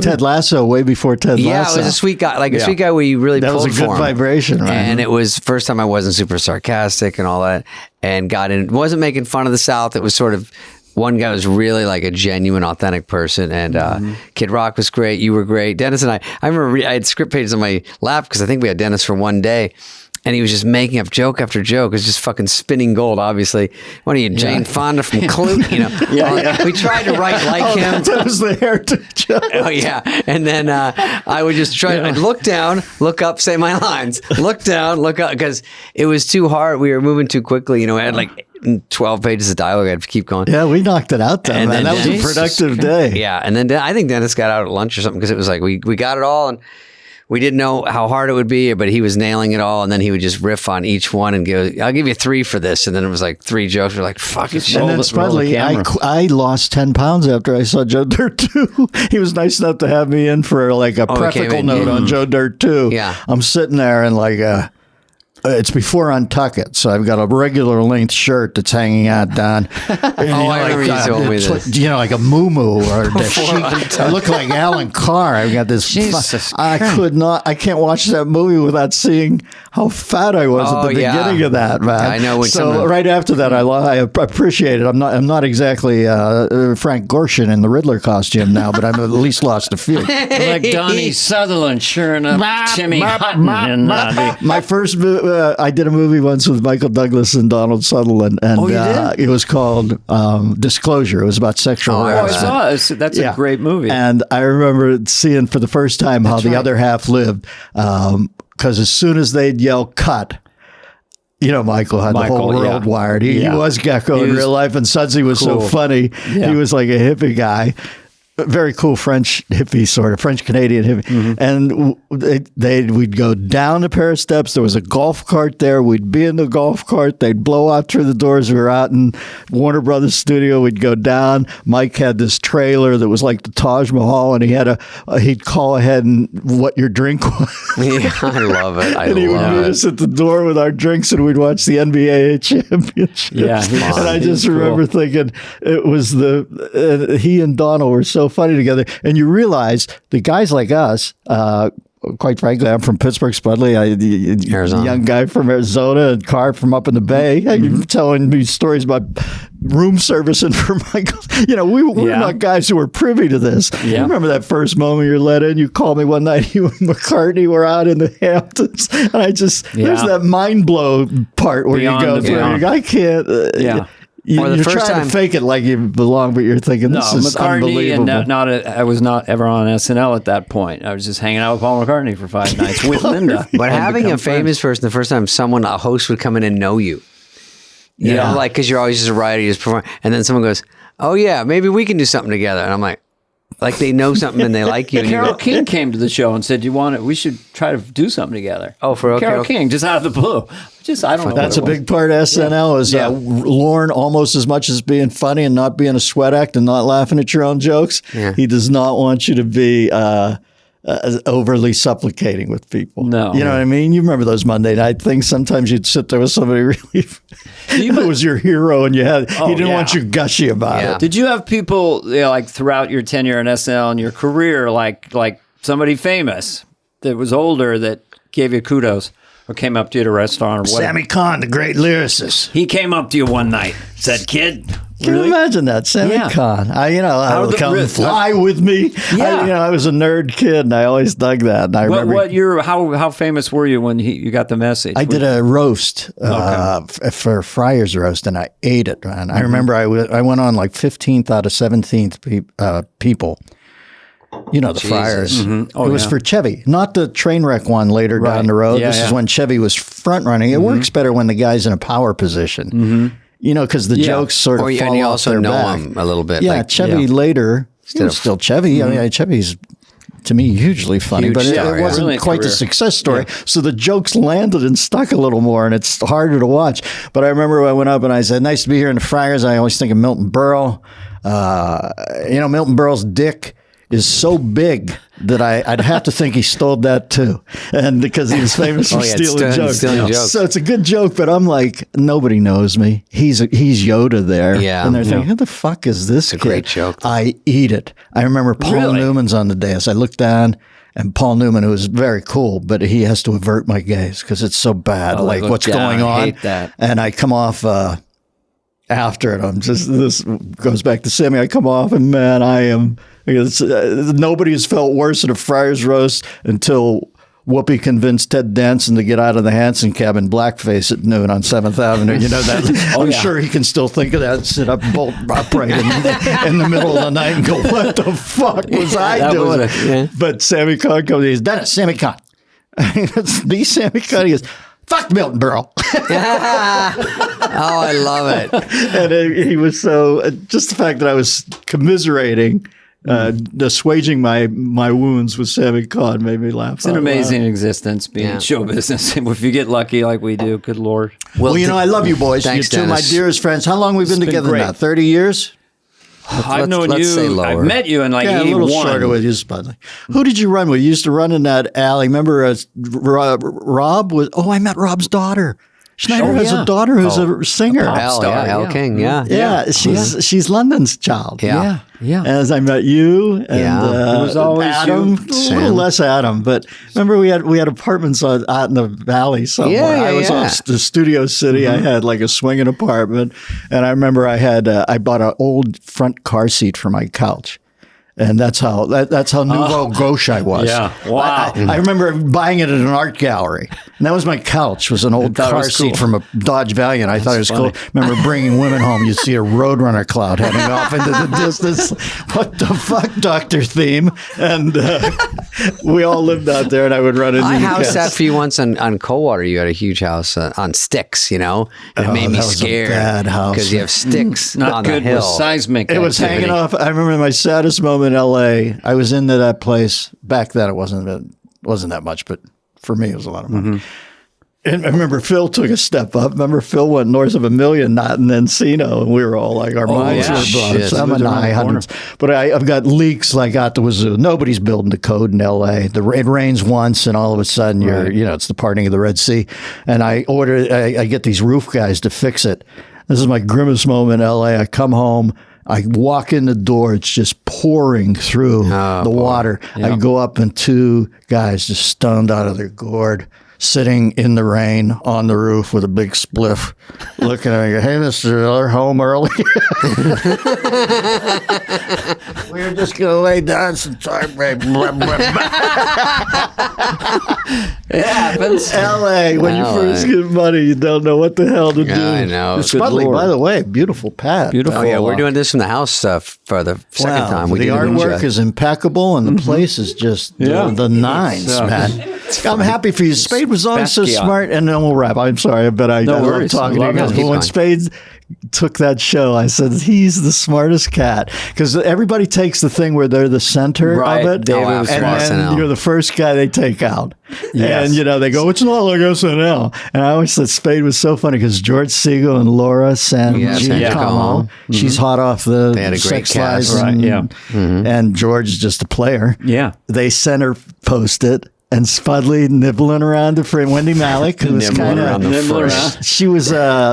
Ted Lasso way before Ted Lasso. Yeah, it was a sweet guy, a sweet guy where you really pulled for him. That was a good vibration, right? And it was first time I wasn't super sarcastic and all that, and got in. Wasn't making fun of the South. It was sort of. One guy was really like a genuine, authentic person, and Kid Rock was great. You were great. Dennis and I remember I had script pages on my lap because I think we had Dennis for one day, and he was just making up joke after joke. It was just fucking spinning gold, obviously. What are you, Jane Fonda from Clue? We tried to write like him. That was the heritage. Oh, yeah. And then I would just try I'd look down, look up, say my lines. Look down, look up, because it was too hard. We were moving too quickly. I had 12 pages of dialogue. I had to keep going. Yeah, we knocked it out then, man. That was a productive day. Yeah, and then I think Dennis got out at lunch or something because it was like we got it all, and we didn't know how hard it would be, but he was nailing it all, and then he would just riff on each one and go, I'll give you 3 for this, and then it was like 3 jokes. We're like, fuck it. And then Spudley, I lost 10 pounds after I saw Joe Dirt 2. He was nice enough to have me in for a practical note on Joe Dirt 2. Yeah. I'm sitting there and it's before Untuck It, so I've got a regular length shirt that's hanging out down. I remember you told me this. Like a muumuu or the sheet. I look like Alan Carr. I've got this. I can't watch that movie without seeing how fat I was at the beginning of that, man. I know. Right after that, I appreciate it. I'm not exactly Frank Gorshin in the Riddler costume now, but I've at least lost a few. Like Donnie Sutherland, sure enough, Timmy Hutton. My first I did a movie once with Michael Douglas and Donald Sutherland, and it was called Disclosure. It was about sexual harassment. I saw it. That's a great movie. And I remember seeing for the first time how the other half lived, because as soon as they'd yell "cut," Michael had the whole world wired. He was Gecko in real life, and Sudsy was so funny. Yeah. He was like a hippie guy. Very cool French hippie, sort of French Canadian hippie, and we'd go down a pair of steps. There was a golf cart there. We'd be in the golf cart. They'd blow out through the doors. We were out in Warner Brothers studio. We'd go down. Mike had this trailer that was like the Taj Mahal, and he had he'd call ahead and what your drink was. Yeah, I love it. And he would meet us at the door with our drinks, and we'd watch the NBA championship. Yeah, and I just remember thinking it was he and Donald were so funny together, and you realize the guys like us, quite frankly, I'm from Pittsburgh, Spudley, Arizona. Young guy from Arizona, and Carr from up in the Bay. You're telling me stories about room servicing for Michael. We're not guys who were privy to this. Yeah. You remember that first moment you're let in? You called me one night. You and McCartney were out in the Hamptons, and there's that mind blow part where you go through. I can't. You're trying to fake it like you belong, but you're thinking this is unbelievable. I was not ever on SNL at that point. I was just hanging out with Paul McCartney for 5 nights with Linda. But having a famous person, the first time a host would come in and know you, because you're always just a writer, you just perform, and then someone goes, "Oh yeah, maybe we can do something together," and I'm like they know something and they like you. And Carole King came to the show and said, we should try to do something together. Oh, for Carole King, just out of the blue. I don't know. That's a big part of SNL is Lorne, almost as much as being funny and not being a sweat act and not laughing at your own jokes. Yeah. He does not want you to be overly supplicating with people. No. You know what I mean? You remember those Monday night things. Sometimes you'd sit there with somebody really who was your hero, and he didn't want you gushy about it. Did you have people throughout your tenure in SNL and your career, like somebody famous that was older that gave you kudos? Or came up to you at a restaurant or whatever? Sammy Kahn, the great lyricist. He came up to you one night, said, "Kid, Can you imagine that? Sammy Kahn. Come fly with me. Yeah. I was a nerd kid and I always dug that. And I remember what year, how famous were you when you got the message? I did a roast for Friar's Roast and I ate it, man. I remember I went on like 15th out of 17th people. You know, the Friars. Mm-hmm. It was for Chevy, not the train wreck one later down the road. This is when Chevy was front running. It works better when the guy's in a power position. Mm-hmm. You know, because the jokes sort of fall and you off also their know back. him a little bit. Yeah, Chevy later, still Chevy. I mean, Chevy's, to me, hugely funny, but it wasn't Brilliant quite career. the success story. Yeah. So the jokes landed and stuck a little more, and it's harder to watch. But I remember I went up and I said, nice to be here in the Friars. I always think of Milton Berle. Milton Berle's dick is so big that I'd have to think he stole that too, and because he was famous for stealing jokes. So it's a good joke, but I'm like, nobody knows me. He's Yoda there, and they're thinking, who the fuck is this kid? A great joke. I eat it. I remember Paul Newman's on the dais. I looked down, and Paul Newman, who was very cool, but he has to avert my gaze because it's so bad, like what's going on. I hate that. And I come off. After it, I'm just, this goes back to Sammy. I come off and man, nobody has felt worse at a Friar's Roast until Whoopi convinced Ted Danson to get out of the Hanson cab in blackface at noon on 7th Avenue. You know that? I'm sure he can still think of that and sit up bolt upright in the middle of the night and go, what the fuck was I doing? But Sammy Kahn comes, he's done it, Sammy Kahn. It's the Sammy Kahn. He goes, fuck Milton Berle. Oh, I love it. And he was so, just the fact that I was commiserating, assuaging my wounds with Sammy Kahn made me laugh. It's an amazing existence being in show business. If you get lucky like we do, good Lord. Well, I love you boys. Thanks, You're two of my dearest friends. How long have we been together now? 30 years? I've known you. I've met you in like 81. A little shorter with you, Spudley. Who did you run with? You used to run in that alley. Remember, Rob was. Oh, I met Rob's daughter. Schneider has a daughter who's a singer. Elle King. Yeah. She's London's child. Yeah. As I met you, and it was always Adam, you. a little less Adam, but remember we had apartments out in the valley somewhere. I was off the Studio City. I had like a swinging apartment, and I remember I bought an old front car seat for my couch. And that's how nouveau gauche I was. Yeah, wow. I remember buying it at an art gallery, and that was my couch. Was an old car seat from a Dodge Valiant. I thought it was cool. Remember bringing women home. You'd see a Roadrunner cloud heading off into the distance. What the fuck, Dr. Theme? And we all lived out there, and I would run into I the house cats. sat for you once on Coldwater. You had a huge house on sticks, and it made me scared. Bad house because you have sticks Not on good the hill. with seismic. It was hanging off. I remember my saddest moment in L.A. I was into that place back then. It wasn't that much, but for me, it was a lot of money. And I remember Phil took a step up. Remember Phil went north of $1 million, not in Encino, and we were all like, our minds were blown. Some and I hundreds. But I've got leaks like out the wazoo. Nobody's building the code in L.A. It rains once, and all of a sudden it's the parting of the Red Sea. And I get these roof guys to fix it. This is my grimmest moment in L.A. I come home. I walk in the door, it's just pouring through the water. Yep. I go up and two guys just stoned out of their gourd, sitting in the rain on the roof with a big spliff, looking at me, hey, Mr. Miller, home early? We were just going to lay down some time, babe. It happens. L.A., when you first get money, you don't know what the hell to do. I know. Spudley, by the way, beautiful pad. Beautiful. Oh, yeah, we're doing this from the house for the second time. The artwork is impeccable, and the place is just the nines, man. I'm happy for you. Spade was always so smart, and then we'll wrap. I'm sorry, but I love talking to you guys. But when Spade took that show, I said, he's the smartest cat. Because everybody takes the thing where they're the center of it. And then you're the first guy they take out. Yes. And, they go, it's not like SNL. And I always said Spade was so funny because George Segal and Laura San Giacomo, she's hot off the they had a great Sex cast. Lies. And George is just a player. Yeah. They center post it. and Spudley nibbling around the frame. Wendy Malick, who was kind of she was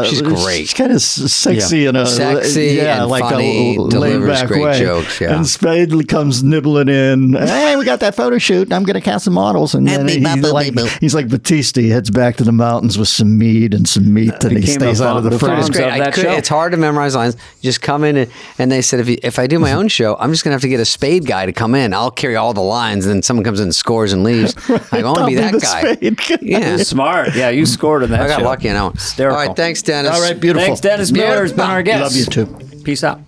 she's great. She's kind of sexy in a sexy and like funny, a delivers laid-back great way. jokes. Yeah. And Spade comes nibbling in. Hey, we got that photo shoot. I'm going to cast some models, and then he's like Batista. He heads back to the mountains with some mead and some meat, and he stays out of the frame. It's great. It's hard to memorize lines. You just come in, and they said if I do my own show, I'm just going to have to get a Spade guy to come in. I'll carry all the lines, and then someone comes in and scores and leaves. I want to be that guy. Yeah, smart. Yeah, you scored in that. I got show. lucky. I know. Hysterical. All right, thanks, Dennis. All right, beautiful. Thanks, Dennis Miller has been our guest. Love you too. Peace out.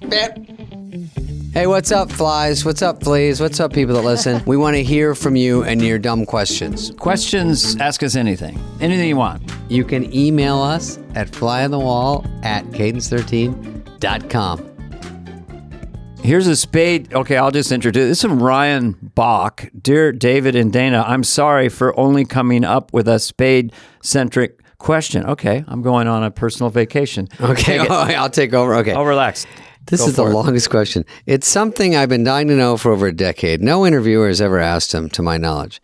Hey, what's up, flies? What's up, fleas? What's up, people that listen? We want to hear from you and your dumb questions. Questions, ask us anything. Anything you want. You can email us at flyonthewall@cadence13.com. Here's a Spade. Okay, I'll just introduce. This is from Ryan Bach. Dear David and Dana, I'm sorry for only coming up with a Spade-centric question. Okay, I'm going on a personal vacation. Okay, I'll take over. Okay. I'll relax. This is the longest question. It's something I've been dying to know for over a decade. No interviewer has ever asked him, to my knowledge.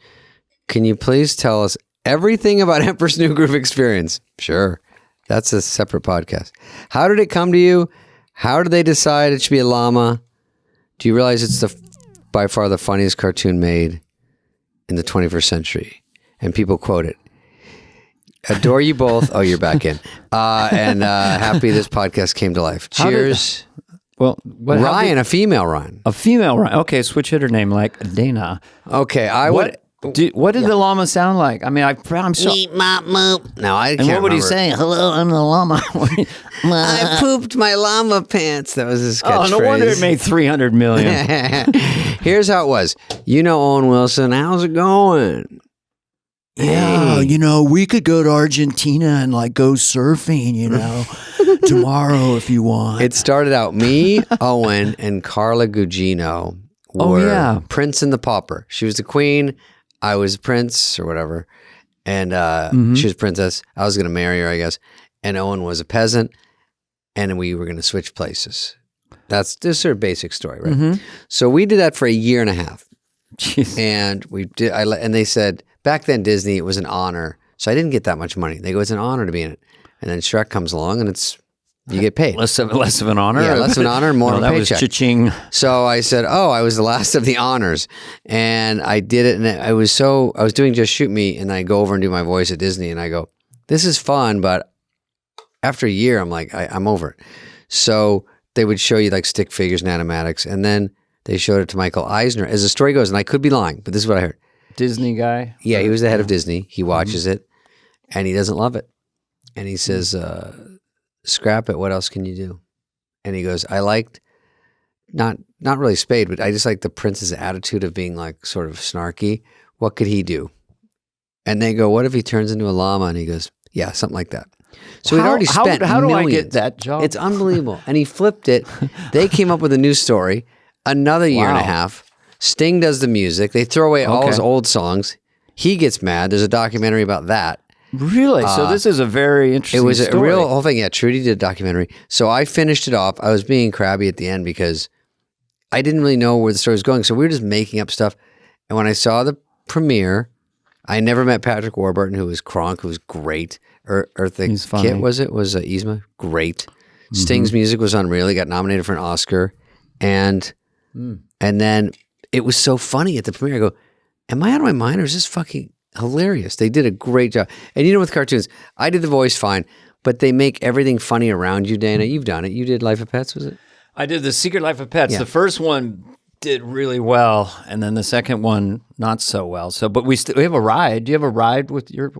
Can you please tell us everything about Emperor's New Groove Experience? Sure. That's a separate podcast. How did it come to you? How did they decide it should be a llama? Do you realize it's by far the funniest cartoon made in the 21st century? And people quote it. Adore you both. Oh, you're back in. And happy this podcast came to life. Cheers. Ryan, a female Ryan. A female Ryan. Okay, switch hitter name like Dana. Okay, what did the llama sound like? I mean, I'm so. Meep, mop, moop. No, I can't And what would he remember. say? Hello, I'm the llama. I pooped my llama pants. That was his catchphrase. Oh, no wonder it made 300 million. Here's how it was. You know Owen Wilson. How's it going? Yeah, we could go to Argentina and like go surfing, tomorrow if you want. It started out me, Owen, and Carla Gugino were Prince and the Pauper. She was the queen. I was Prince or whatever. And she was princess. I was going to marry her, I guess. And Owen was a peasant. And we were going to switch places. That's just sort of basic story, right? Mm-hmm. So we did that for a year and a half. Jeez. And we did. And they said, back then Disney, it was an honor. So I didn't get that much money. They go, it's an honor to be in it. And then Shrek comes along and you get paid. Less of an honor? Yeah, less of an honor, more of a paycheck. That was cha-ching. So I said, I was the last of the honors. And I did it. And I was doing Just Shoot Me. And I go over and do my voice at Disney. And I go, this is fun. But after a year, I'm like, I'm over it. So they would show you like stick figures and animatics. And then they showed it to Michael Eisner. As the story goes, and I could be lying, but this is what I heard. Disney guy? Yeah, he was the head of Disney. He watches it. And he doesn't love it. And he says, scrap it. What else can you do? And he goes, I liked, not really Spade, but I just like the prince's attitude of being like sort of snarky. What could he do? And they go, what if he turns into a llama? And he goes, yeah, something like that. So he'd already spent how do millions. I get that job? It's unbelievable. And he flipped it. They came up with a new story. Another year and a half. Sting does the music. They throw away all his old songs. He gets mad. There's a documentary about that. Really? So this is a very interesting story. It was a real whole thing. Yeah, Trudy did a documentary. So I finished it off. I was being crabby at the end because I didn't really know where the story was going. So we were just making up stuff. And when I saw the premiere, I never met Patrick Warburton, who was Kronk, who was great. Eartha Kitt, was Yzma? Great. Sting's music was unreal. He got nominated for an Oscar. And then it was so funny at the premiere. I go, am I out of my mind or is this fucking hilarious? They did a great job. And with cartoons, I did the voice fine, but they make everything funny around you, Dana. You've done it. You did Life of Pets, was it? I did The Secret Life of Pets. Yeah. The first one did really well, and then the second one not so well. So, but we have a ride. Do you have a ride with your?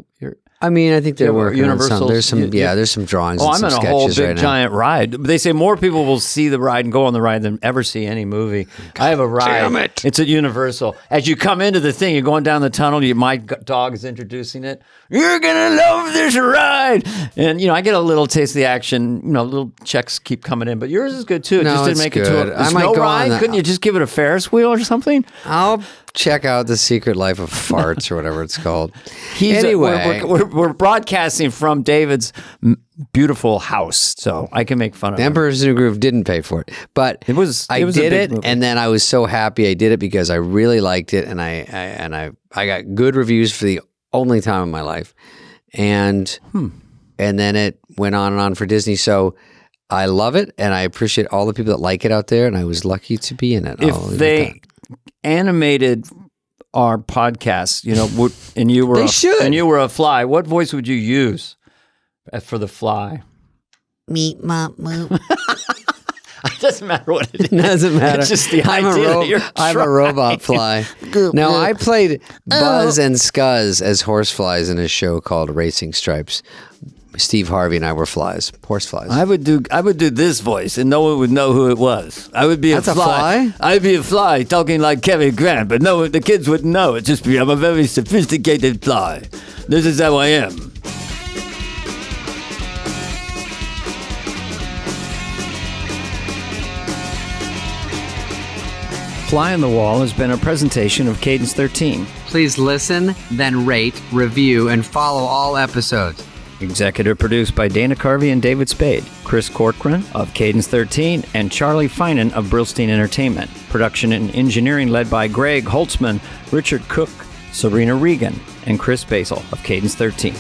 I mean, I think they're working on some. There's some, yeah, there's some drawings. Oh, and I'm some in a sketches whole big right now. giant ride. They say more people will see the ride and go on the ride than ever see any movie. I have a ride. Damn it. It's at Universal. As you come into the thing, you're going down the tunnel. My dog is introducing it. You're gonna love this ride, and I get a little taste of the action. Little checks keep coming in, but yours is good too. It No, just didn't it's make it good. to a I might snow go on ride. that. Couldn't you just give it a Ferris wheel or something? I'll check out The Secret Life of Farts or whatever it's called. Anyway, Anyway, we're broadcasting from David's beautiful house, so I can make fun of The him. Emperor's New Groove didn't pay for it, but It was I a did big it, movie. and then I was so happy I did it because I really liked it, and I got good reviews for the only time in my life, and then it went on and on for Disney. So I love it, and I appreciate all the people that like it out there, and I was lucky to be in it. If they animated our podcast, and you were and you were a fly, what voice would you use for the fly? Meep, mop, moop. It doesn't matter what it is. Doesn't matter. It's just the idea that you're I'm a robot fly. Now, I played Buzz and Scuzz as horseflies in a show called Racing Stripes. Steve Harvey and I were flies, horseflies. I would do this voice, and no one would know who it was. I would be That's a a fly. fly? I'd be a fly talking like Cary Grant, but no, the kids wouldn't know. It'd just be I'm a very sophisticated fly. This is how I am. Fly on the Wall has been a presentation of Cadence 13. Please listen, then rate, review, and follow all episodes. Executive produced by Dana Carvey and David Spade, Chris Corcoran of Cadence 13, and Charlie Finan of Brillstein Entertainment. Production and engineering led by Greg Holtzman, Richard Cook, Serena Regan, and Chris Basil of Cadence 13.